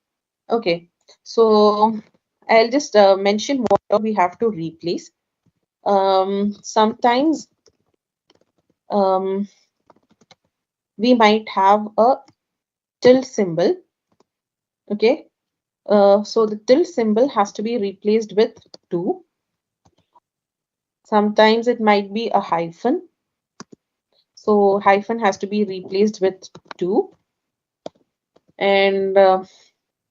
Okay, so I'll just mention what we have to replace. Sometimes we might have a tilde symbol. Okay, so the tilde symbol has to be replaced with 2. Sometimes it might be a hyphen. So hyphen has to be replaced with 2. And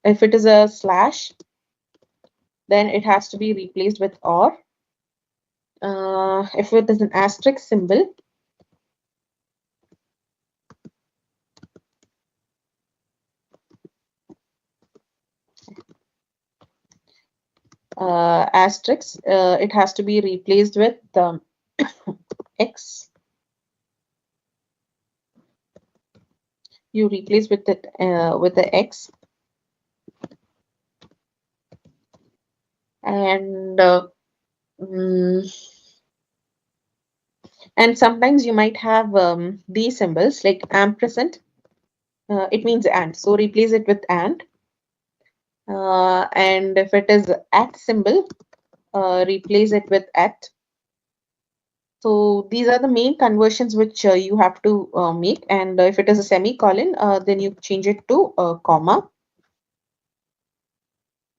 if it is a slash, then it has to be replaced with or. If it is an asterisk symbol, asterisk, it has to be replaced with X. You replace with it with the X. And and sometimes you might have these symbols like ampersand. It means and, so replace it with and. And if it is at symbol, replace it with at. So these are the main conversions which you have to make. And if it is a semicolon, then you change it to a comma.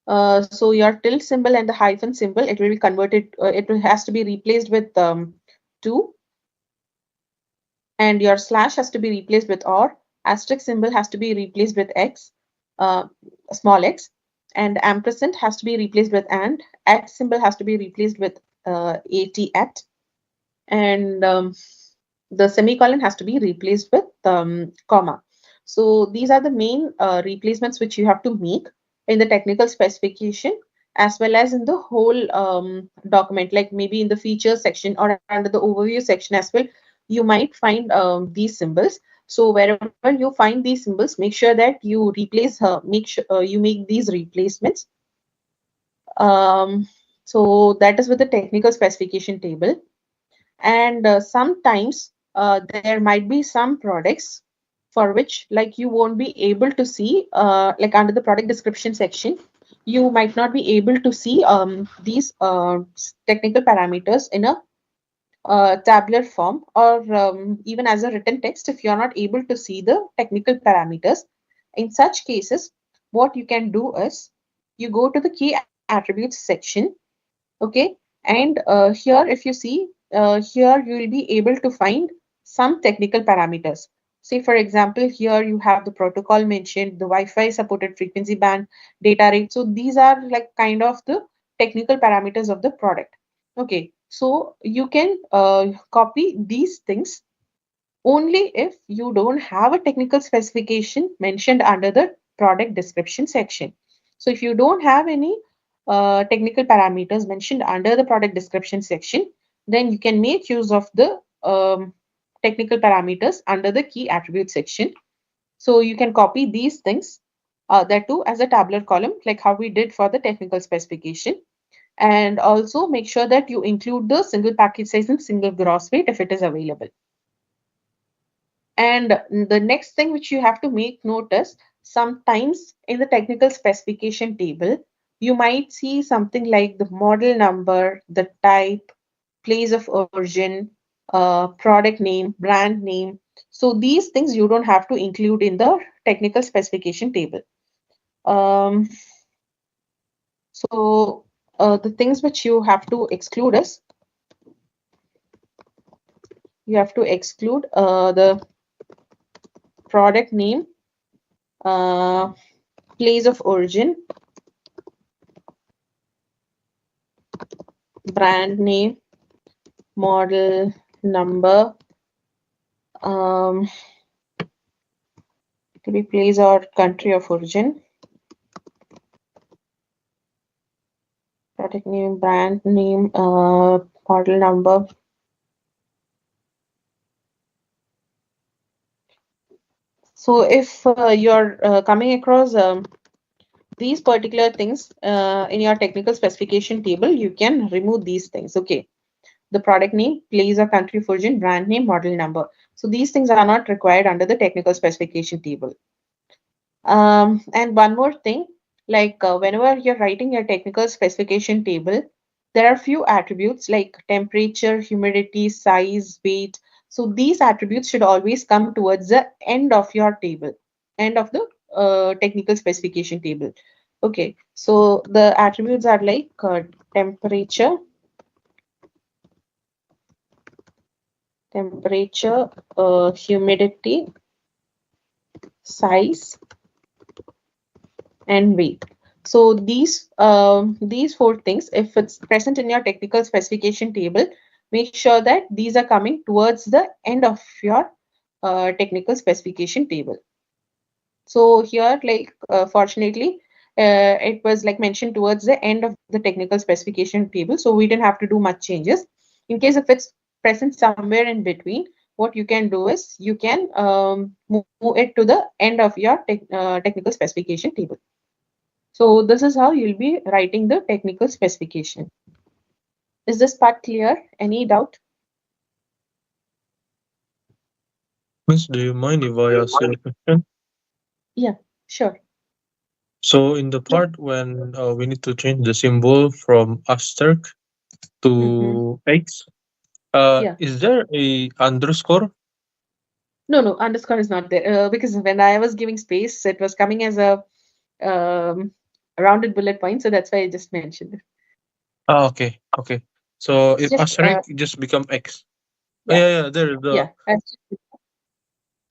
So your tilde symbol and the hyphen symbol, it will be converted, it has to be replaced with 2. And your slash has to be replaced with or. Asterisk symbol has to be replaced with X, small x. And ampersand has to be replaced with and. At symbol has to be replaced with at. And the semicolon has to be replaced with comma. So these are the main replacements which you have to make in the technical specification, as well as in the whole document, like maybe in the features section or under the overview section as well, you might find these symbols. So wherever you find these symbols, make sure that you replace make sure you make these replacements. So that is with the technical specification table. And sometimes there might be some products for which, like, you won't be able to see like under the product description section, you might not be able to see these technical parameters in a tabular form, or even as a written text if you're not able to see the technical parameters. In such cases, what you can do is you go to the key attributes section. Okay, and here if you see, here you will be able to find some technical parameters. Say for example, here you have the protocol mentioned, the Wi-Fi supported frequency band, data rate. So these are like kind of the technical parameters of the product. Okay, so you can copy these things only if you don't have a technical specification mentioned under the product description section. So if you don't have any technical parameters mentioned under the product description section, then you can make use of the technical parameters under the key attribute section. So you can copy these things, that too as a tabular column, like how we did for the technical specification. And also make sure that you include the single package size and single gross weight if it is available. And the next thing which you have to make note is sometimes in the technical specification table, you might see something like the model number, the type, place of origin, product name, brand name. So these things you don't have to include in the technical specification table. So the things which you have to exclude is you have to exclude the product name, place of origin, brand name, model number, to be place or country of origin, product name, brand name, model number. So if you're coming across these particular things in your technical specification table, you can remove these things. Okay. The product name, place or country of origin, brand name, model number. So these things are not required under the technical specification table. And one more thing, like whenever you're writing your technical specification table, there are few attributes like temperature, humidity, size, weight. So these attributes should always come towards the end of your table, end of the technical specification table. Okay, so the attributes are like temperature, humidity, size, and weight. So these four things, if it's present in your technical specification table, make sure that these are coming towards the end of your technical specification table. So here, like fortunately, it was like mentioned towards the end of the technical specification table, so we didn't have to do much changes. In case if it's present somewhere in between, what you can do is you can move it to the end of your technical specification table. So this is how you'll be writing the technical specification. Is this part clear? Any doubt? Miss, do you mind if I ask you a question? Yeah, sure. So in the part when we need to change the symbol from asterisk to X, Yeah. is there a underscore? No, underscore is not there because when I was giving space, it was coming as a rounded bullet point. So that's why I just mentioned it. Ah, okay. So It's if just asterisk just become X. Oh, yeah. yeah, there is the. Yeah.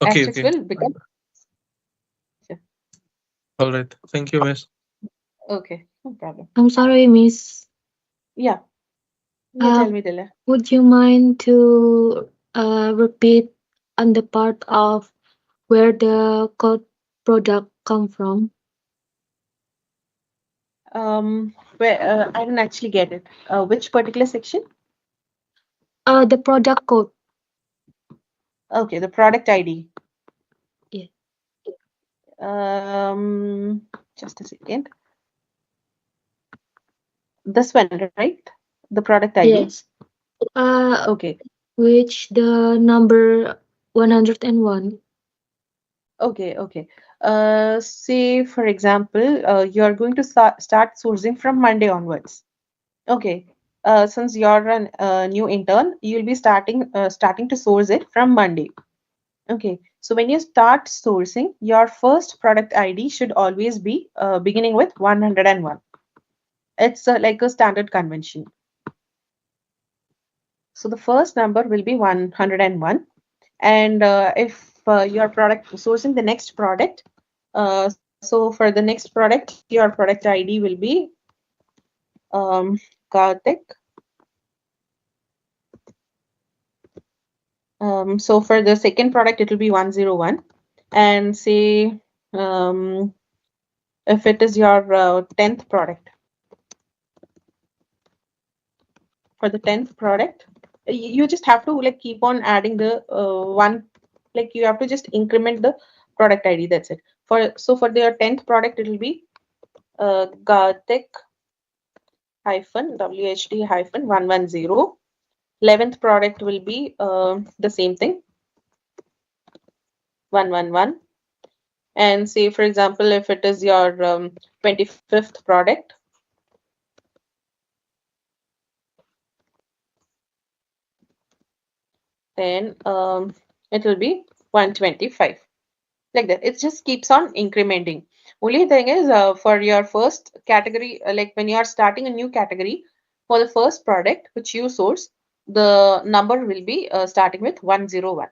Okay. Asterisk will become. Yeah. All right. Thank you, Miss. Okay, no problem. I'm sorry, Miss. Yeah. You tell me, Dilla. Would you mind to repeat on the part of where the code product come from? Where I didn't actually get it. Which particular section? The product code. Okay, the product ID. Yeah. Just a second. This one, right? The product ID. Yes. Okay. Which the number 101. Okay. Say for example, you are going to start sourcing from Monday onwards. Okay. Since you're a new intern, you'll be starting to source it from Monday. Okay. So when you start sourcing, your first product ID should always be beginning with 101. It's like a standard convention. So the first number will be 101. And if your product sourcing the next product, so for the next product, your product ID will be GAO Tek. So for the second product, it will be 101. And say if it is your 10th product. For the 10th product, you just have to like keep on adding the one, like you have to just increment the product ID. That's it. For their 10th product, it will be GAO Tek WHD 110. 11th product will be the same thing. 111. And say, for example, if it is your 25th product, then it will be 125. Like that. It just keeps on incrementing. Only thing is, for your first category, like when you are starting a new category, for the first product which you source, the number will be starting with 101.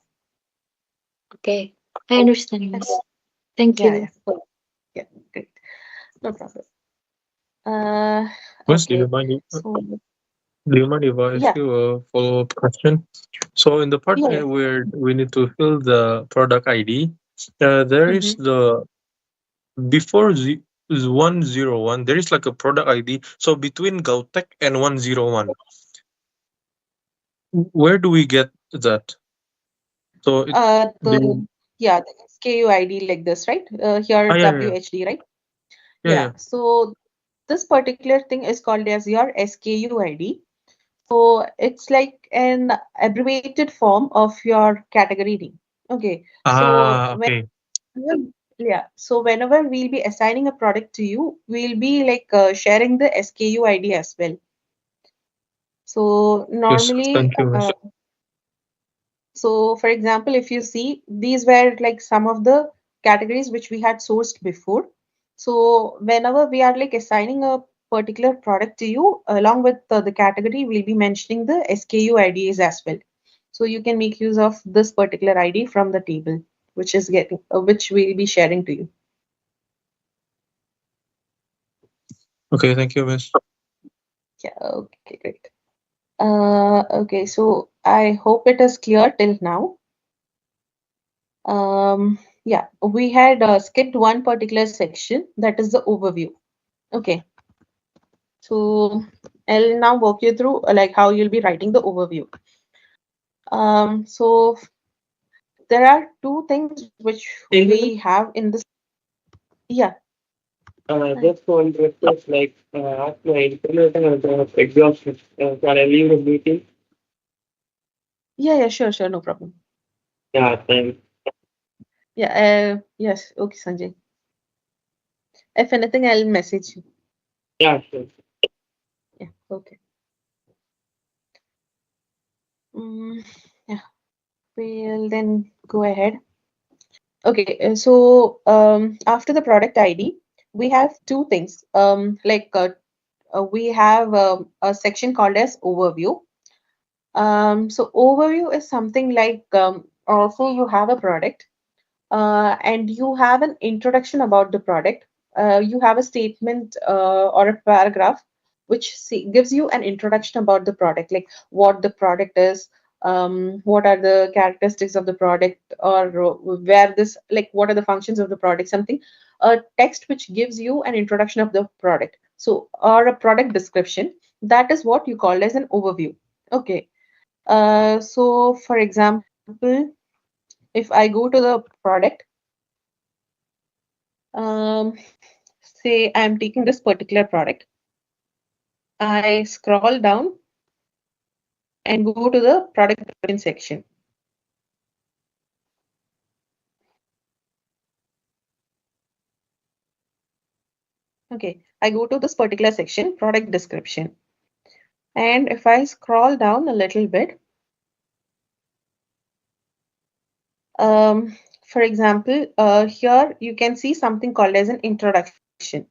Okay, I understand, Miss. Thank Yeah, you. yeah. Cool. Yeah, great. No problem. Uh, Miss, do you okay. mind? So, Do you mind if I ask yeah, you a follow-up question? So in the part yeah, yeah. where we need to fill the product ID, there is Mm-hmm. the before is 101. There is like a product ID. So between GAO Tek and 101, where do we get that? So it the The SKU ID like this, right? Here yeah, yeah, WHD, right? yeah, Yeah. yeah. So this particular thing is called as your SKU ID. So it's like an abbreviated form of your category name. Okay. So when Okay. yeah, so whenever we'll be assigning a product to you, we'll be like sharing the SKU ID as well. So Yes, normally, thank you, Miss. so for example, if you see, these were like some of the categories which we had sourced before. So whenever we are like assigning a particular product to you, along with the category, we'll be mentioning the SKU IDs as well. So you can make use of this particular ID from the table, which we'll be sharing to you. Okay, thank you, Miss. Yeah, okay, great. Okay, so I hope it is clear till now. Yeah, we had skipped one particular section, that is the overview. Okay, so I'll now walk you through like how you'll be writing the overview. So there are two things which we have in this. Yeah. Just one request, like, ask my information about exhaustion. Can I leave the meeting? Yeah, sure, no problem. Yeah, thanks. Yeah, yes, okay, Sanjay. If anything, I'll message you. Yeah, sure. Yeah, okay. Yeah, we'll then go ahead. Okay, so after the product ID, we have two things. We have a section called as overview. So overview is something like say you have a product and you have an introduction about the product. You have a statement or a paragraph which gives you an introduction about the product, like what the product is, what are the characteristics of the product, or where this, like, what are the functions of the product, something, a text which gives you an introduction of the product. So, or a product description. That is what you call as an overview. Okay. So, for example, if I go to the product, um, say I'm taking this particular product, I scroll down and go to the product description section. Okay, I go to this particular section, product description. And if I scroll down a little bit, for example, here you can see something called as an introduction.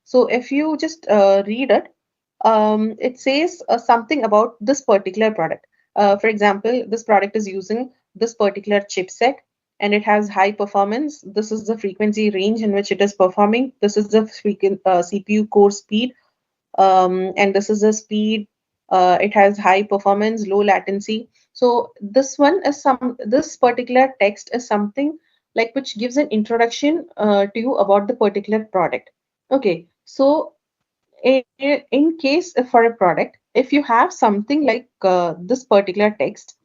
So if you just read it, it says something about this particular product. For example, this product is using this particular chipset and it has high performance. This is the frequency range in which it is performing. This is the CPU core speed, and this is the speed. It has high performance, low latency. So this particular text is something like which gives an introduction to you about the particular product. Okay, so in case for a product, if you have something like this particular text,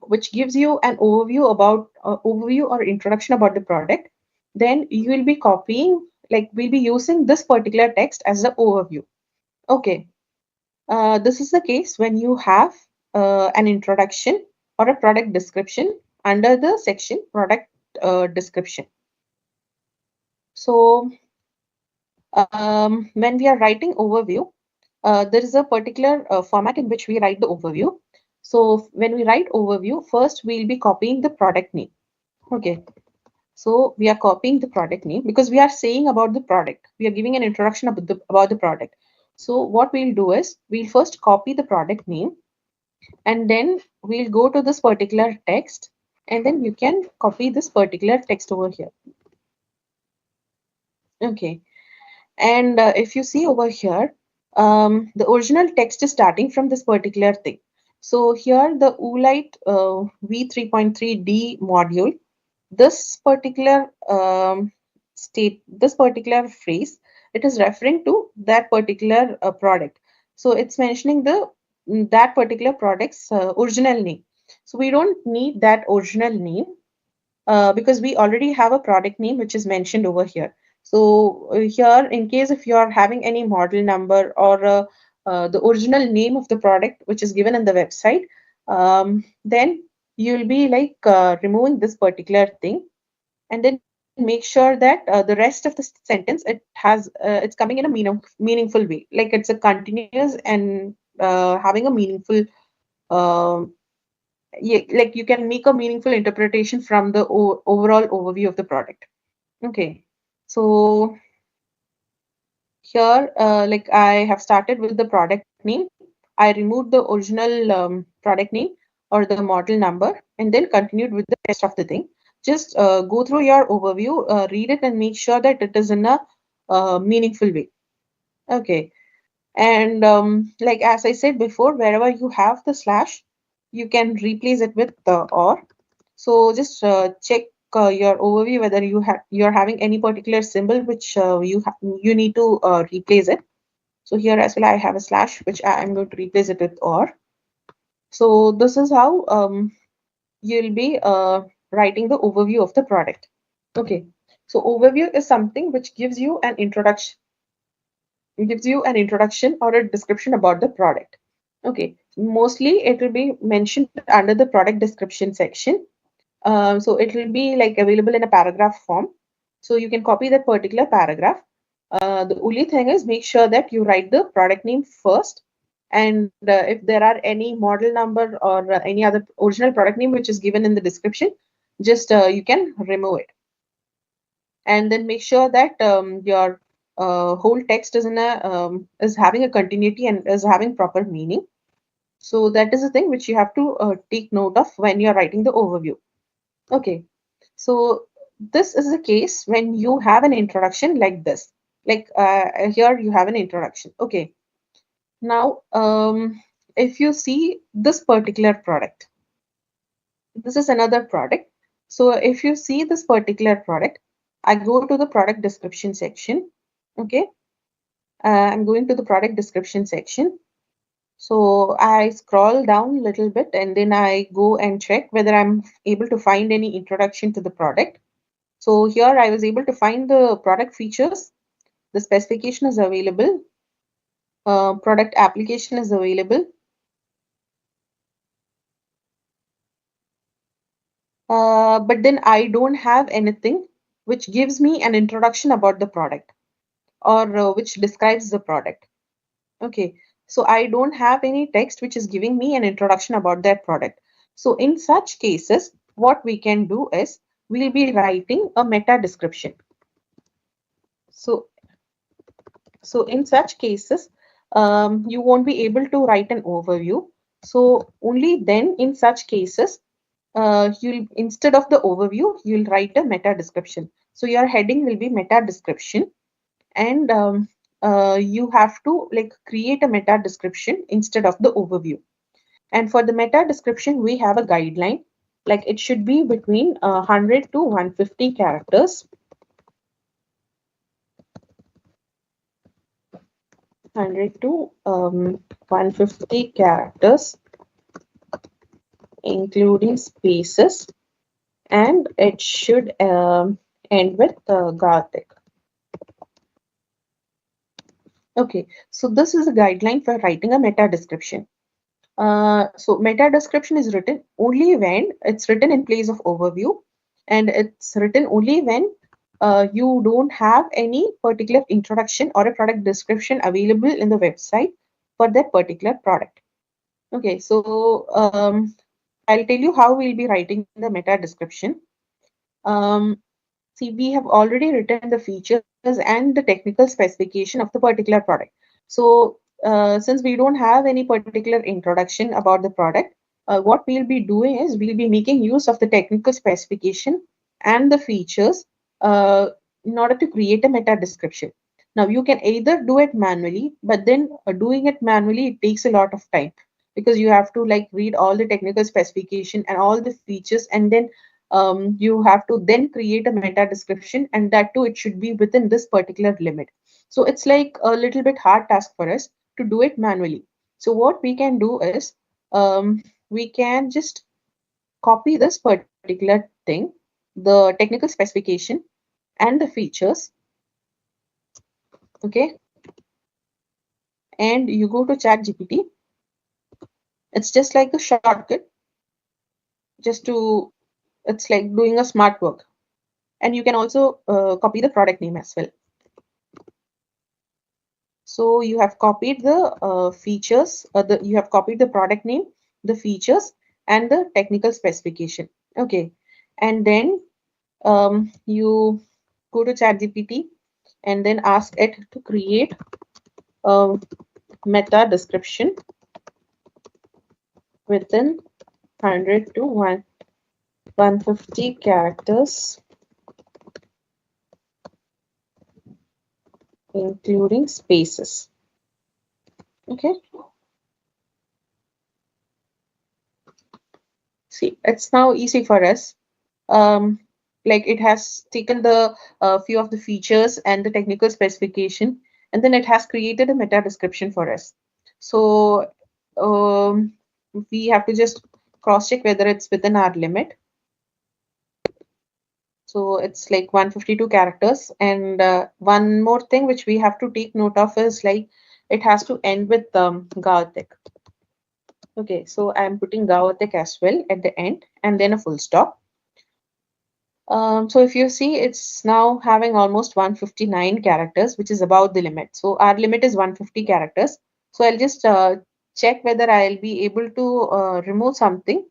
which gives you an overview or introduction about the product, then you will be copying, like we'll be using this particular text as the overview. Okay, this is the case when you have an introduction or a product description under the section product description. So when we are writing overview, there is a particular format in which we write the overview. So when we write overview, first we'll be copying the product name. Okay. So we are copying the product name because we are saying about the product. We are giving an introduction about the product. So what we'll do is we'll first copy the product name, and then we'll go to this particular text, and then you can copy this particular text over here. Okay. And if you see over here, the original text is starting from this particular thing. So here the Oolite V3.3D module, this particular this particular phrase, it is referring to that particular product. So it's mentioning that particular product's original name. So we don't need that original name because we already have a product name which is mentioned over here. So here, in case if you are having any model number or the original name of the product which is given in the website, then you'll be like removing this particular thing, and then make sure that the rest of the sentence it's coming in a meaningful way, like it's a continuous and having a meaningful like you can make a meaningful interpretation from the overall overview of the product. Okay, so here like I have started with the product name. I removed the original product name or the model number, and then continued with the rest of the thing. Just go through your overview, read it, and make sure that it is in a meaningful way. Okay, and like as I said before, wherever you have the slash, you can replace it with the or. So just check your overview whether you're having any particular symbol which you need to replace it. So here as well I have a slash which I am going to replace it with or. So this is how you'll be writing the overview of the product. Okay, so overview is something which gives you an introduction. It gives you an introduction or a description about the product. Okay, mostly it will be mentioned under the product description section. So it will be like available in a paragraph form. So you can copy that particular paragraph. The only thing is make sure that you write the product name first. And if there are any model number or any other original product name which is given in the description, just you can remove it. And then make sure that your whole text is is having a continuity and is having proper meaning. So that is the thing which you have to take note of when you're writing the overview. Okay, so this is the case when you have an introduction like this. Like here you have an introduction. Okay, now if you see this particular product, this is another product. So if you see this particular product, I go to the product description section. Okay, I'm going to the product description section. So I scroll down a little bit and then I go and check whether I'm able to find any introduction to the product. So here I was able to find the product features. The specification is available. Product application is available. But then I don't have anything which gives me an introduction about the product or which describes the product. Okay, so I don't have any text which is giving me an introduction about that product. So in such cases, what we can do is we'll be writing a meta description. So in such cases, you won't be able to write an overview. So only then in such cases, you'll instead of the overview, you'll write a meta description. So your heading will be meta description, and you have to like create a meta description instead of the overview. And for the meta description, we have a guideline, like it should be between 100 to 150 characters. 100 to 150 characters, including spaces, and it should end with GAO Tek. Okay, so this is a guideline for writing a meta description. So meta description is written only when it's written in place of overview. and it's written only when you don't have any particular introduction or a product description available in the website for that particular product. Okay, so I'll tell you how we'll be writing the meta description. See, we have already written the features and the technical specification of the particular product. So since we don't have any particular introduction about the product, what we'll be doing is we'll be making use of the technical specification and the features in order to create a meta description. Now you can either do it manually, but then doing it manually, it takes a lot of time because you have to like read all the technical specification and all the features, and then you have to then create a meta description, and that too it should be within this particular limit. So it's like a little bit hard task for us to do it manually. So what we can do is we can just copy this particular thing, the technical specification and the features. Okay, and you go to ChatGPT. It's just like a shortcut, just to, it's like doing a smart work. And you can also copy the product name as well. So you have copied the features, you have copied the product name, the features, and the technical specification. Okay, and then you go to ChatGPT and then ask it to create a meta description within 100 to 150 characters, including spaces. Okay. See, it's now easy for us. Like it has taken the few of the features and the technical specification, and then it has created a meta description for us. So we have to just cross check whether it's within our limit. So it's like 152 characters. And one more thing which we have to take note of is like it has to end with GAO Tek. Okay, so I'm putting GAO Tek as well at the end, and then a full stop. So if you see, it's now having almost 159 characters, which is about the limit. So our limit is 150 characters. So I'll just check whether I'll be able to remove something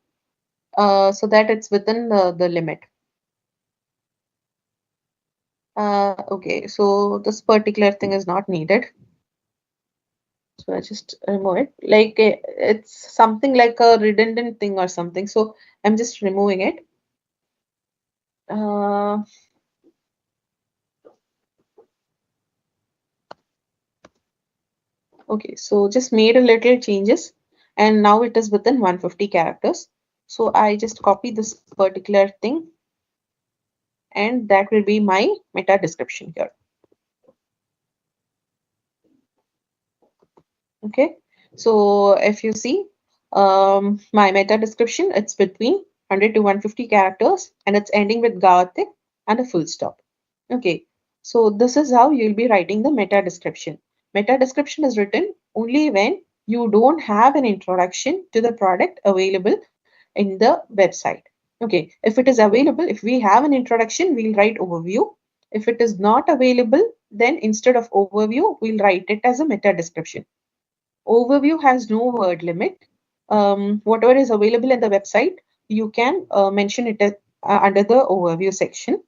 so that it's within the limit. Okay, so this particular thing is not needed. So I just remove it. Like it's something like a redundant thing or something. So I'm just removing it. Okay, so just made a little changes, and now it is within 150 characters. So I just copy this particular thing, and that will be my meta description here. Okay, so if you see my meta description, it's between 100 to 150 characters, and it's ending with GAO Tek and a full stop. Okay, so this is how you'll be writing the meta description. Meta description is written only when you don't have an introduction to the product available in the website. Okay, if it is available, if we have an introduction, we'll write overview. If it is not available, then instead of overview, we'll write it as a meta description. Overview has no word limit. Whatever is available in the website, you can mention it under the overview section.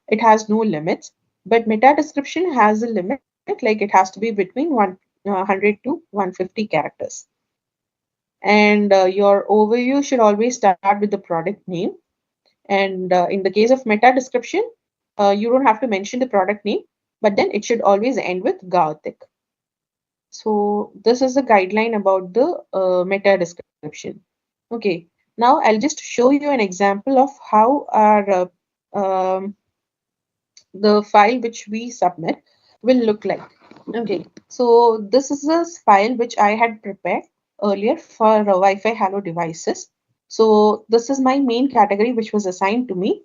It has no limits, but meta description has a limit, like it has to be between 100 to 150 characters. And your overview should always start with the product name. And in the case of meta description, you don't have to mention the product name, but then it should always end with GAO Tek. So this is the guideline about the meta description. Okay, now I'll just show you an example of how our the file which we submit will look like. Okay, so this is a file which I had prepared earlier for Wi-Fi Hello devices. So this is my main category which was assigned to me.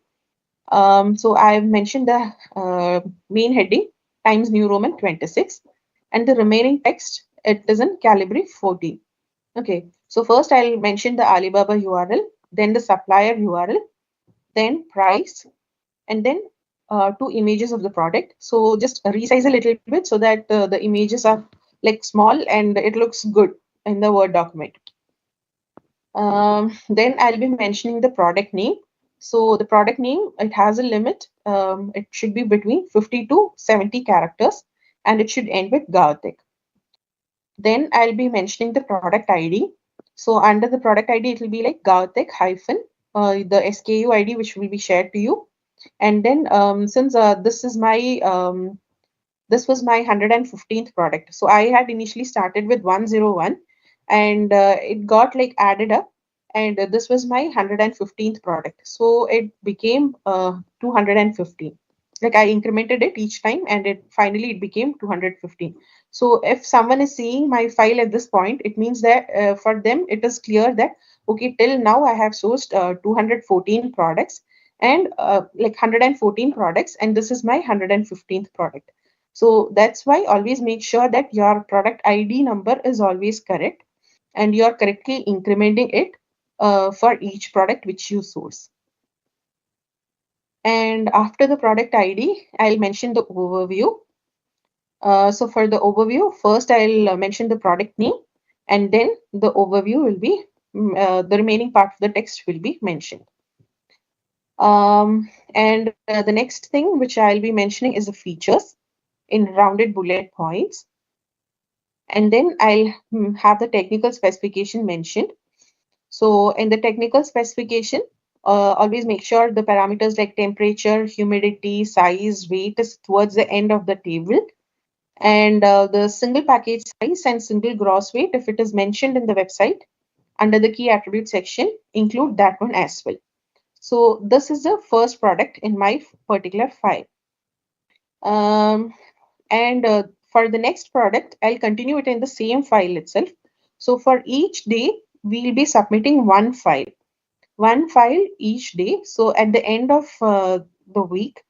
So I've mentioned the main heading Times New Roman 26, and the remaining text, it is in Calibri 14. Okay, so first I'll mention the Alibaba URL, then the supplier URL, then price, and then two images of the product. So just resize a little bit so that the images are like small and it looks good in the Word document. Then I'll be mentioning the product name. So the product name, it has a limit. It should be between 50 to 70 characters, and it should end with GAO Tek. Then I'll be mentioning the product ID. So under the product ID, it will be like GAO Tek hyphen the SKU ID, which will be shared to you. And then since this was my 115th product. So I had initially started with 101 and it got like added up, and this was my 115th product. So it became 215. Like I incremented it each time and it finally it became 215. So if someone is seeing my file at this point, it means that for them it is clear that okay, till now I have sourced 214 products and like 114 products, and this is my 115th product. So that's why always make sure that your product ID number is always correct and you're correctly incrementing it for each product which you source. And after the product ID, I'll mention the overview. So for the overview, first I'll mention the product name, and then the overview will be, the remaining part of the text will be mentioned. And the next thing which I'll be mentioning is the features in rounded bullet points. And then I'll have the technical specification mentioned. So in the technical specification, always make sure the parameters like temperature, humidity, size, weight is towards the end of the table. And the single package size and single gross weight, if it is mentioned in the website under the key attribute section, include that one as well. So this is the first product in my particular file. And for the next product, I'll continue it in the same file itself. So for each day, we'll be submitting one file each day. So at the end of the week,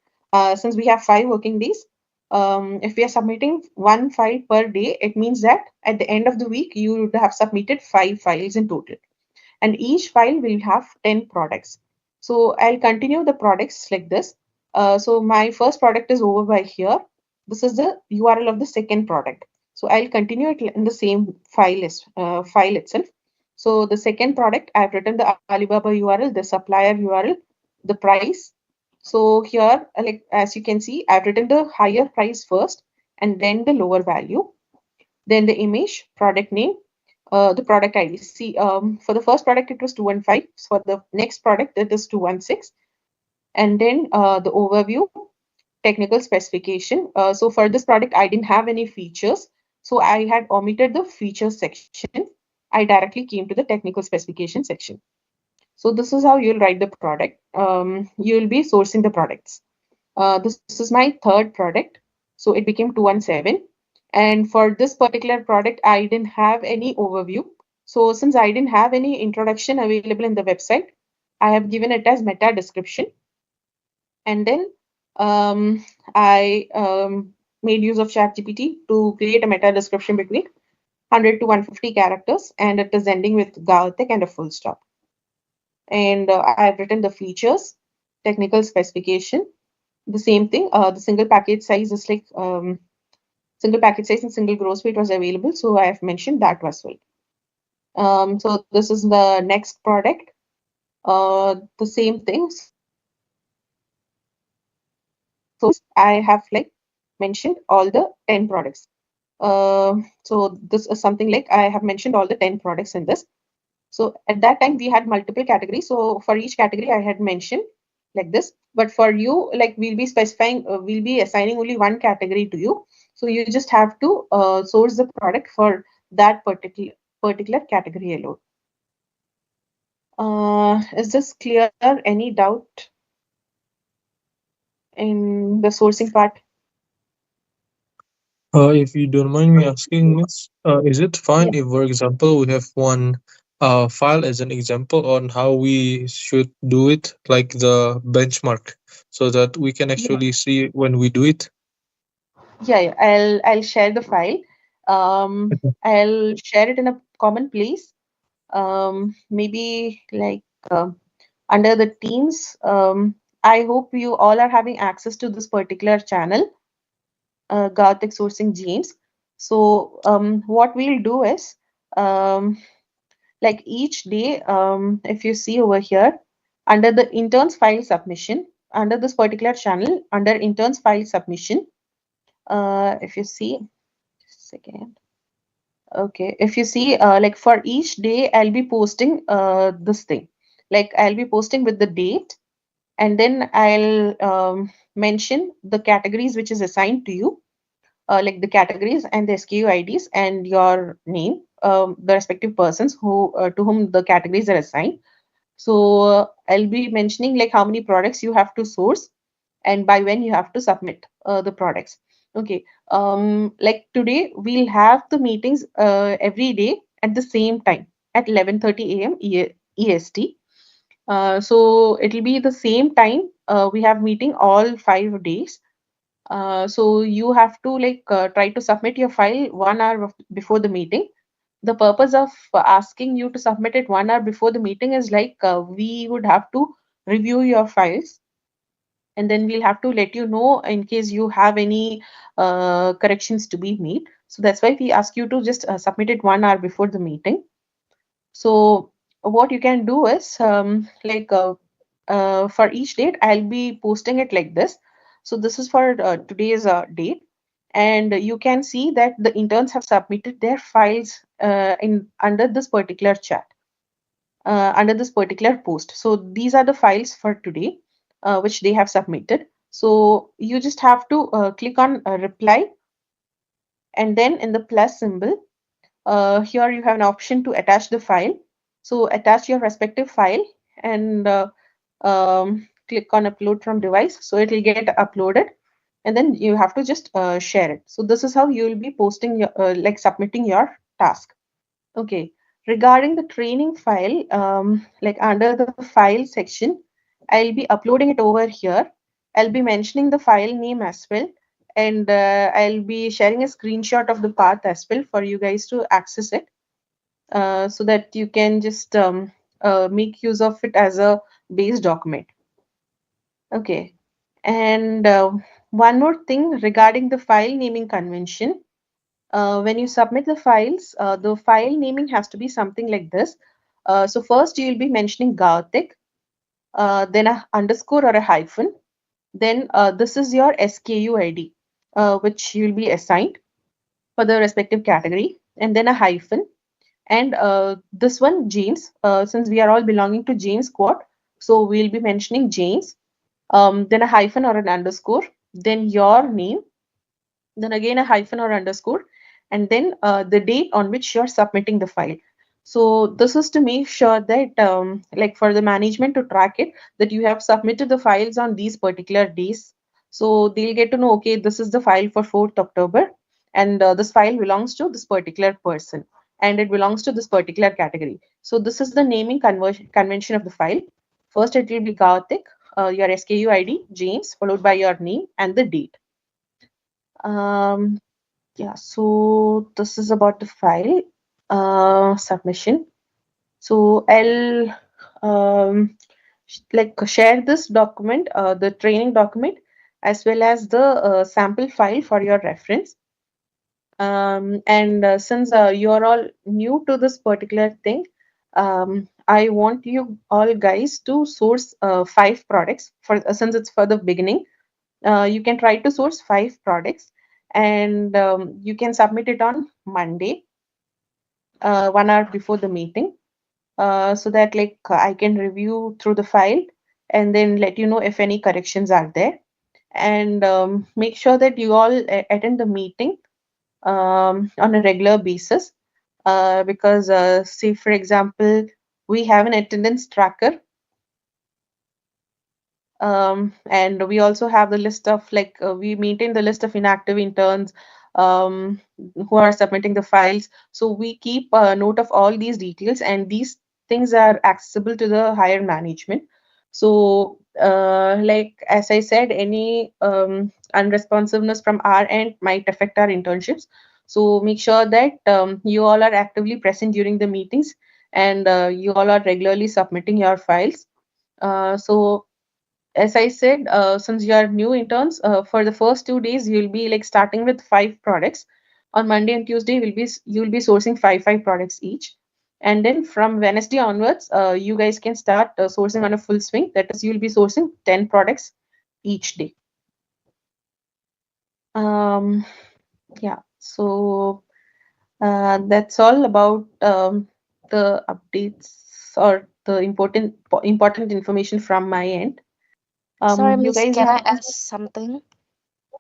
since we have 5 working days, if we are submitting one file per day, it means that at the end of the week, you would have submitted 5 files in total. And each file will have 10 products. So I'll continue the products like this. So my first product is over by here. This is the URL of the second product. So I'll continue it in the same file itself. So the second product, I've written the Alibaba URL, the supplier URL, the price. So here, like as you can see, I've written the higher price first and then the lower value. Then the image, product name, the product ID. See, for the first product, it was 215. For the next product, it is 216. And then the overview, technical specification. So for this product, I didn't have any features. So I had omitted the features section. I directly came to the technical specification section. So this is how you'll write the product. You'll be sourcing the products. This is my third product. So it became 217. And for this particular product, I didn't have any overview. So since I didn't have any introduction available in the website, I have given it as meta description. And then I made use of ChatGPT to create a meta description between 100 to 150 characters, and it is ending with GAO Tek and a full stop. And I've written the features, technical specification, the same thing. The single package size is like single package size and single gross weight was available, so I have mentioned that as well. So this is the next product. The same things. So I have like mentioned all the 10 products. So this is something like I have mentioned all the 10 products in this. So at that time we had multiple categories. So for each category I had mentioned like this, but for you, like we'll be specifying, we'll be assigning only one category to you. So you just have to source the product for that particular category alone. Is this clear? Any doubt in the sourcing part? If you don't mind me asking, Miss, is it fine if, for example, we have one file as an example on how we should do it, like the benchmark, so that we can actually see when we do it? Yeah, I'll share the file. I'll share it in a common place. Maybe like under the teams. I hope you all are having access to this particular channel, GAO Tek Sourcing James. So what we'll do is, like each day, if you see over here, under the interns file submission, under this particular channel, under interns file submission, if you see, just a second. Okay, if you see, like for each day, I'll be posting this thing. Like I'll be posting with the date, and then I'll mention the categories which is assigned to you, like the categories and the SKU IDs and your name, the respective persons who to whom the categories are assigned. So I'll be mentioning like how many products you have to source and by when you have to submit the products. Okay, like today we'll have the meetings every day at the same time at 11:30 a.m. EST. So it'll be the same time. We have meeting all 5 days. So you have to like try to submit your file 1 hour before the meeting. The purpose of asking you to submit it 1 hour before the meeting is like we would have to review your files, and then we'll have to let you know in case you have any corrections to be made. So that's why we ask you to just submit it 1 hour before the meeting. So what you can do is like for each date, I'll be posting it like this. So this is for today's date. And you can see that the interns have submitted their files in under this particular chat, under this particular post. So these are the files for today, which they have submitted. So you just have to click on reply, and then in the plus symbol, here you have an option to attach the file. So attach your respective file and click on upload from device. So it will get uploaded, and then you have to just share it. So this is how you will be posting your like submitting your task. Okay. Regarding the training file, like under the file section, I'll be uploading it over here. I'll be mentioning the file name as well. And I'll be sharing a screenshot of the path as well for you guys to access it, so that you can just make use of it as a base document. Okay. And one more thing regarding the file naming convention. When you submit the file naming has to be something like this. So first you'll be mentioning GAO Tek, then a underscore or a hyphen. Then this is your SKU ID, which you'll be assigned for the respective category, and then a hyphen. And this one, James, since we are all belonging to James squad, so we'll be mentioning James, then a hyphen or an underscore, then your name, then again a hyphen or underscore, and then the date on which you're submitting the file. So this is to make sure that like for the management to track it, that you have submitted the files on these particular days. So they'll get to know, okay, this is the file for 4th October, and this file belongs to this particular person, and it belongs to this particular category. So this is the naming convention of the file. First, it will be GAO Tek, your SKU ID, James, followed by your name and the date. Yeah, so this is about the file submission. So I'll like share this document, the training document, as well as the sample file for your reference. And since you're all new to this particular thing, I want you all guys to source 5 products for since it's for the beginning. You can try to source 5 products, and you can submit it on Monday, 1 hour before the meeting, so that like I can review through the file and then let you know if any corrections are there. And make sure that you all attend the meeting on a regular basis, because say for example, we have an attendance tracker, and we also have the list of like we maintain the list of inactive interns who are submitting the files. So we keep a note of all these details, and these things are accessible to the higher management. So like as I said, any unresponsiveness from our end might affect our internships. So make sure that you all are actively present during the meetings, and you all are regularly submitting your files. So as I said, since you are new interns, for the first 2 days you'll be like starting with 5 products. On Monday and Tuesday, you'll be sourcing five products each, and then from Wednesday onwards, you guys can start sourcing on a full swing. That is, you'll be sourcing 10 products each day. Yeah. So that's all about the updates or the important information from my end. Sorry, You Miss, guys can I have ask something?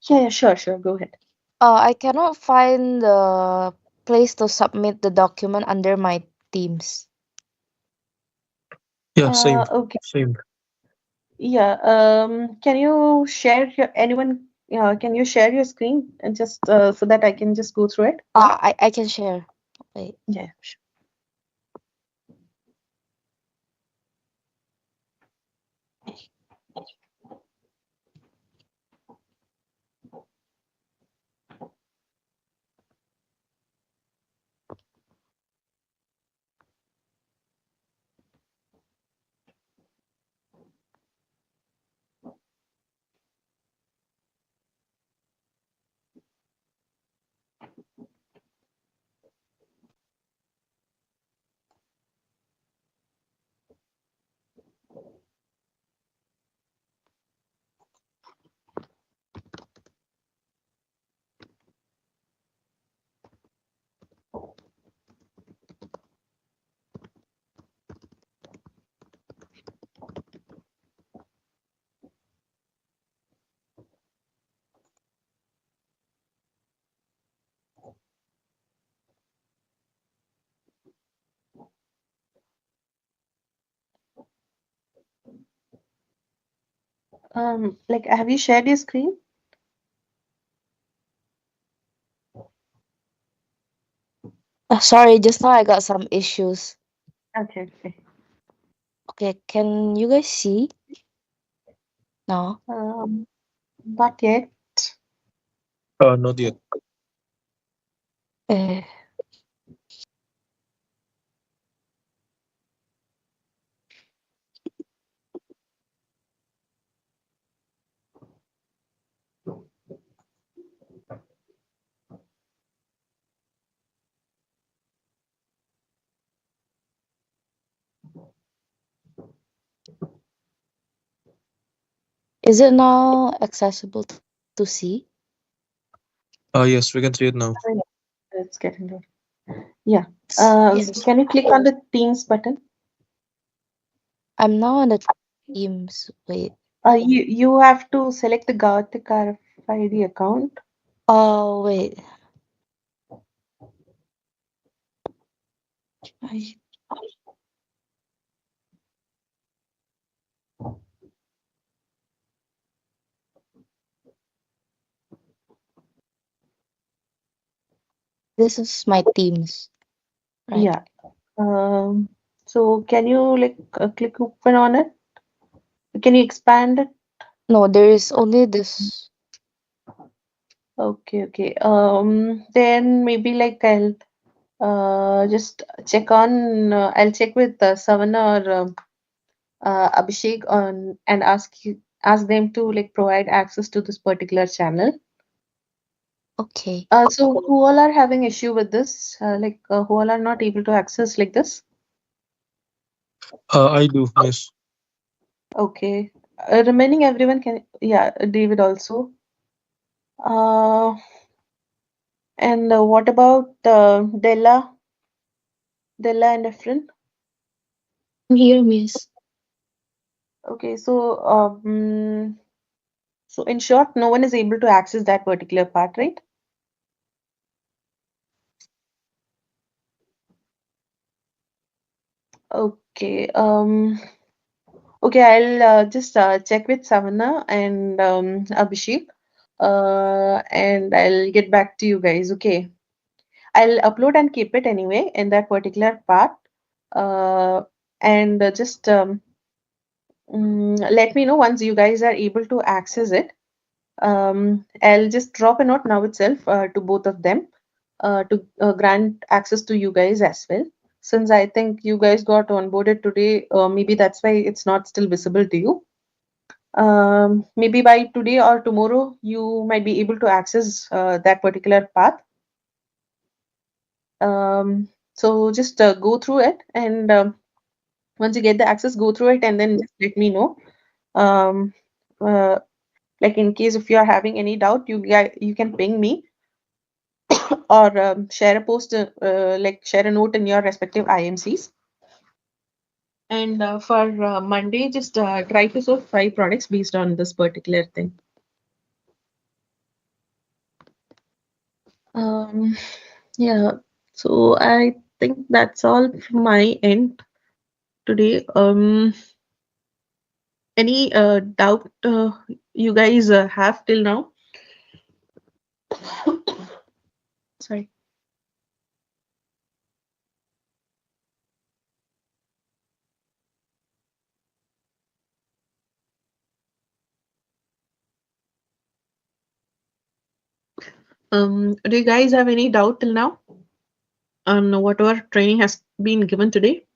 Yeah, sure, go ahead. I cannot find the place to submit the document under my Teams. Yeah, same. Okay. Same. Yeah. Can you share your anyone? Can you share your screen and just so that I can just go through it? I can share. Wait. Yeah. Sure. Like, have you shared your screen? Sorry, just now I got some issues. Okay. Okay, can you guys see? No. Not yet. Not yet. Eh, is it now accessible to see? Yes, we can see it now. Let's get into it. Yeah. Yes. Can you click on the Teams button? I'm now on the Teams. Wait. You have to select the GAO Tek RFID account. Oh, wait. This is my Teams. Right. Yeah. So can you like click open on it? Can you expand it? No, there is only this. Okay. Then maybe like I'll just check on. I'll check with Savana or Abhishek on and ask them to like provide access to this particular channel. Okay. So who all are having issue with this? Who all are not able to access like this? I do, miss. Okay. Remaining everyone can. Yeah, David also. Uh, and what about Della and Efren? I'm here, miss. Okay, so in short, no one is able to access that particular part, right? Okay. Okay, I'll just check with Savana and Abhishek, and I'll get back to you guys. Okay. I'll upload and keep it anyway in that particular part. And just let me know once you guys are able to access it. I'll just drop a note now itself to both of them to grant access to you guys as well. since I think you guys got onboarded today, maybe that's why it's not still visible to you. Maybe by today or tomorrow, you might be able to access that particular path. So just go through it, and once you get the access, go through it, and then just let me know. Um, uh, like in case if you are having any doubt, you can ping me or share a post, like share a note in your respective IMCs. And for Monday, just try to source 5 products based on this particular thing. Yeah, so I think that's all from my end today. Any doubt you guys have till now? Sorry. Do you guys have any doubt till now on whatever training has been given today?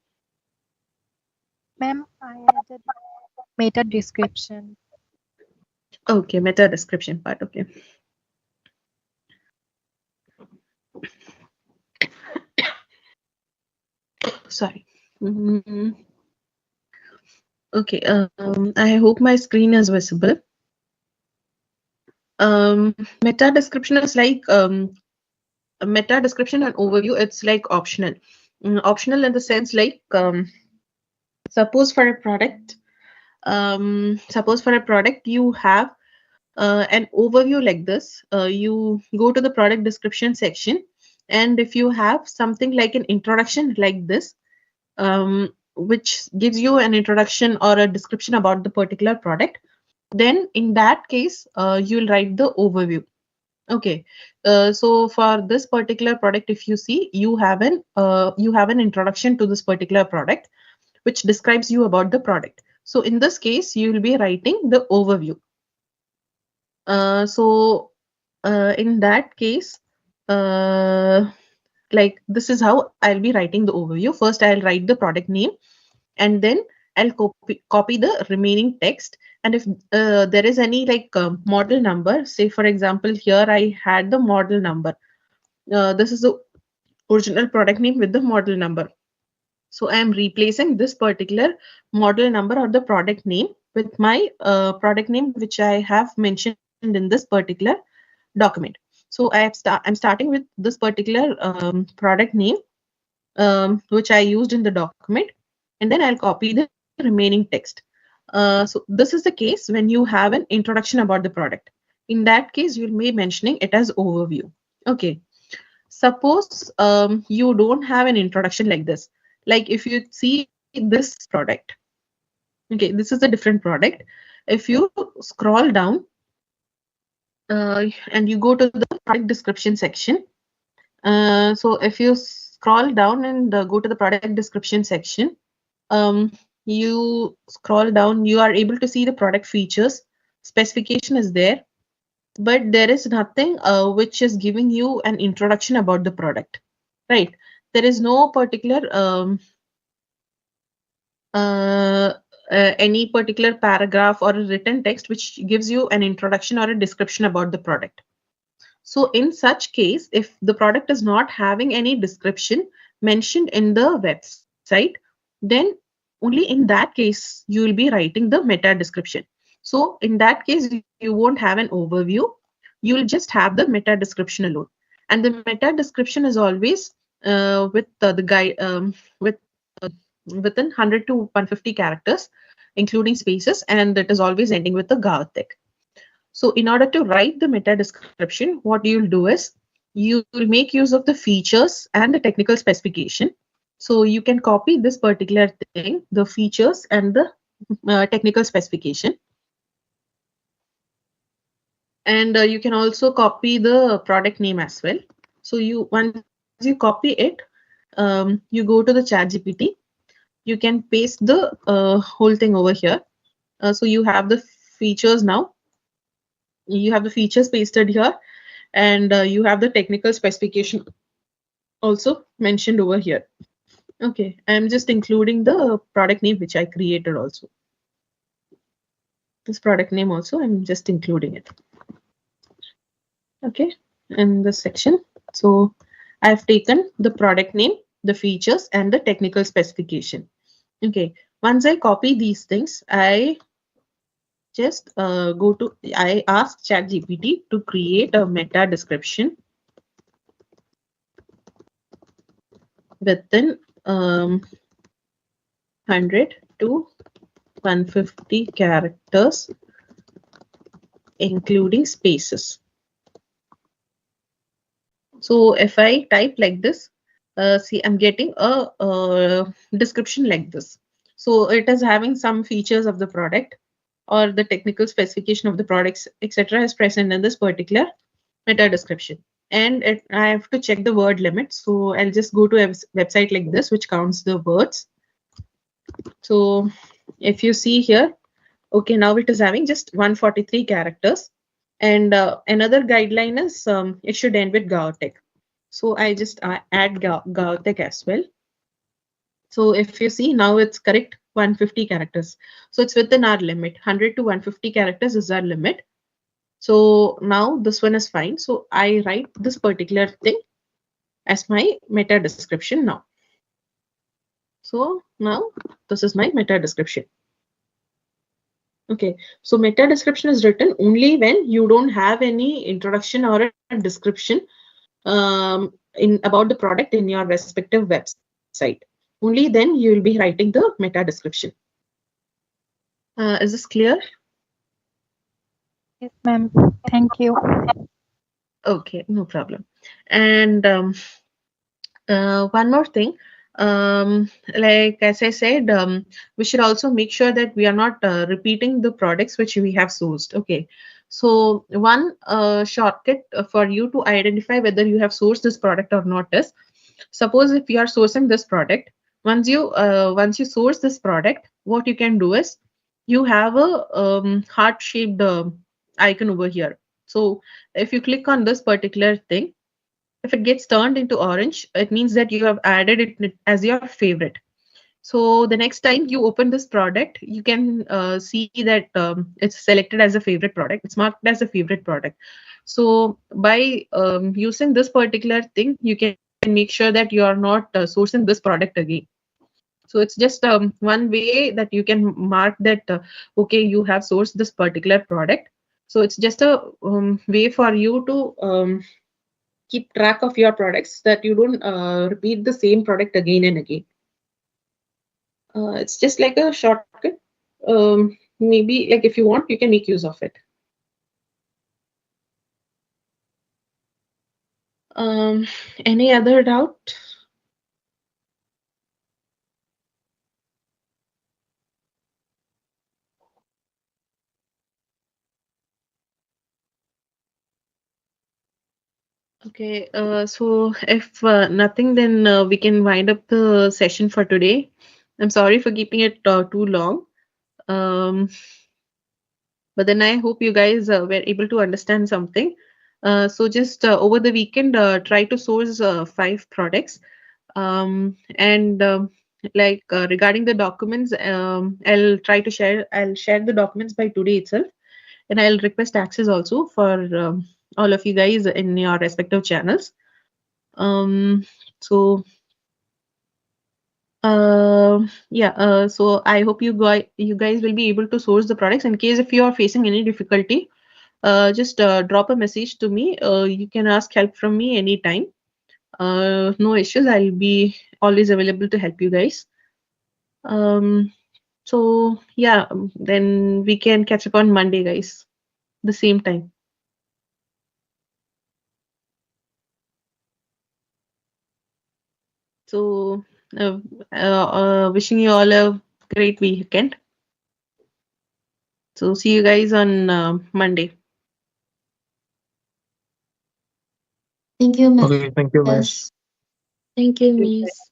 Ma'am, I added meta description. Okay, meta description part. Okay. Sorry. Okay. I hope my screen is visible. Meta description is like a meta description and overview. It's like optional. Optional in the sense like suppose for a product, you have an overview like this. You go to the product description section, and if you have something like an introduction like this, which gives you an introduction or a description about the particular product, then in that case, you'll write the overview. Okay, so for this particular product, if you see, you have an introduction to this particular product, which describes you about the product. So in this case, you will be writing the overview. In that case, like this is how I'll be writing the overview. First, I'll write the product name, and then I'll copy the remaining text. And if there is any like model number, say for example, here I had the model number. This is the original product name with the model number. So I am replacing this particular model number or the product name with my product name, which I have mentioned in this particular document. So I'm starting with this particular product name, which I used in the document, and then I'll copy the remaining text. So this is the case when you have an introduction about the product. In that case, you'll be mentioning it as overview. Okay. Suppose you don't have an introduction like this. Like if you see this product, okay, this is a different product. If you scroll down and you go to the product description section, so if you scroll down and go to the product description section, you scroll down, you are able to see the product features. Specification is there, but there is nothing which is giving you an introduction about the product, right? There is no particular any particular paragraph or a written text which gives you an introduction or a description about the product. So in such case, if the product is not having any description mentioned in the website, then only in that case you will be writing the meta description. So in that case, you won't have an overview. You will just have the meta description alone. And the meta description is always with the guide with within 100 to 150 characters, including spaces, and it is always ending with the GAO Tek. So in order to write the meta description, what you'll do is you will make use of the features and the technical specification. So you can copy this particular thing, the features and the technical specification. And you can also copy the product name as well. So once you copy it, you go to the ChatGPT. You can paste the whole thing over here. So you have the features now. You have the features pasted here, and you have the technical specification also mentioned over here. Okay, I'm just including the product name which I created also. This product name also, I'm just including it. Okay, in this section. So I've taken the product name, the features, and the technical specification. Okay, once I copy these things, I just I ask ChatGPT to create a meta description within 100 to 150 characters, including spaces. So if I type like this, see, I'm getting a description like this. So it is having some features of the product or the technical specification of the products, etc. is present in this particular meta description. And I have to check the word limit. So I'll just go to a website like this, which counts the words. So if you see here, okay, now it is having just 143 characters. And another guideline is it should end with GAO Tek. So I just add GAO Tek as well. So if you see now it's correct 150 characters. So it's within our limit. 100 to 150 characters is our limit. So now this one is fine. So I write this particular thing as my meta description now. So now this is my meta description. Okay, so meta description is written only when you don't have any introduction or a description in about the product in your respective website. Only then you will be writing the meta description. Is this clear? Yes, ma'am. Thank you. Okay, no problem. And one more thing, like as I said, we should also make sure that we are not repeating the products which we have sourced. Okay, so one shortcut for you to identify whether you have sourced this product or not is, suppose if you are sourcing this product, once you source this product, what you can do is you have a heart-shaped icon over here. So if you click on this particular thing, if it gets turned into orange, it means that you have added it as your favorite. So the next time you open this product, you can see that it's selected as a favorite product. It's marked as a favorite product. So by using this particular thing, you can make sure that you are not sourcing this product again. So it's just one way that you can mark that, okay, you have sourced this particular product. So it's just a way for you to keep track of your products, that you don't repeat the same product again and again. It's just like a shortcut. Maybe like if you want, you can make use of it. Any other doubt? Okay, so if nothing, then we can wind up the session for today. I'm sorry for keeping it too long. But then I hope you guys were able to understand something. So just over the weekend, try to source 5 products. And like regarding the documents, I'll share the documents by today itself. And I'll request access also for all of you guys in your respective channels. So yeah, so I hope you guys will be able to source the products. In case if you are facing any difficulty, just drop a message to me. You can ask help from me anytime. No issues. I'll be always available to help you guys. So yeah, then we can catch up on Monday, guys, the same time. So wishing you all a great weekend. So see you guys on Monday. Thank you, Okay, thank you, Miss. Miss. Thank you, Miss.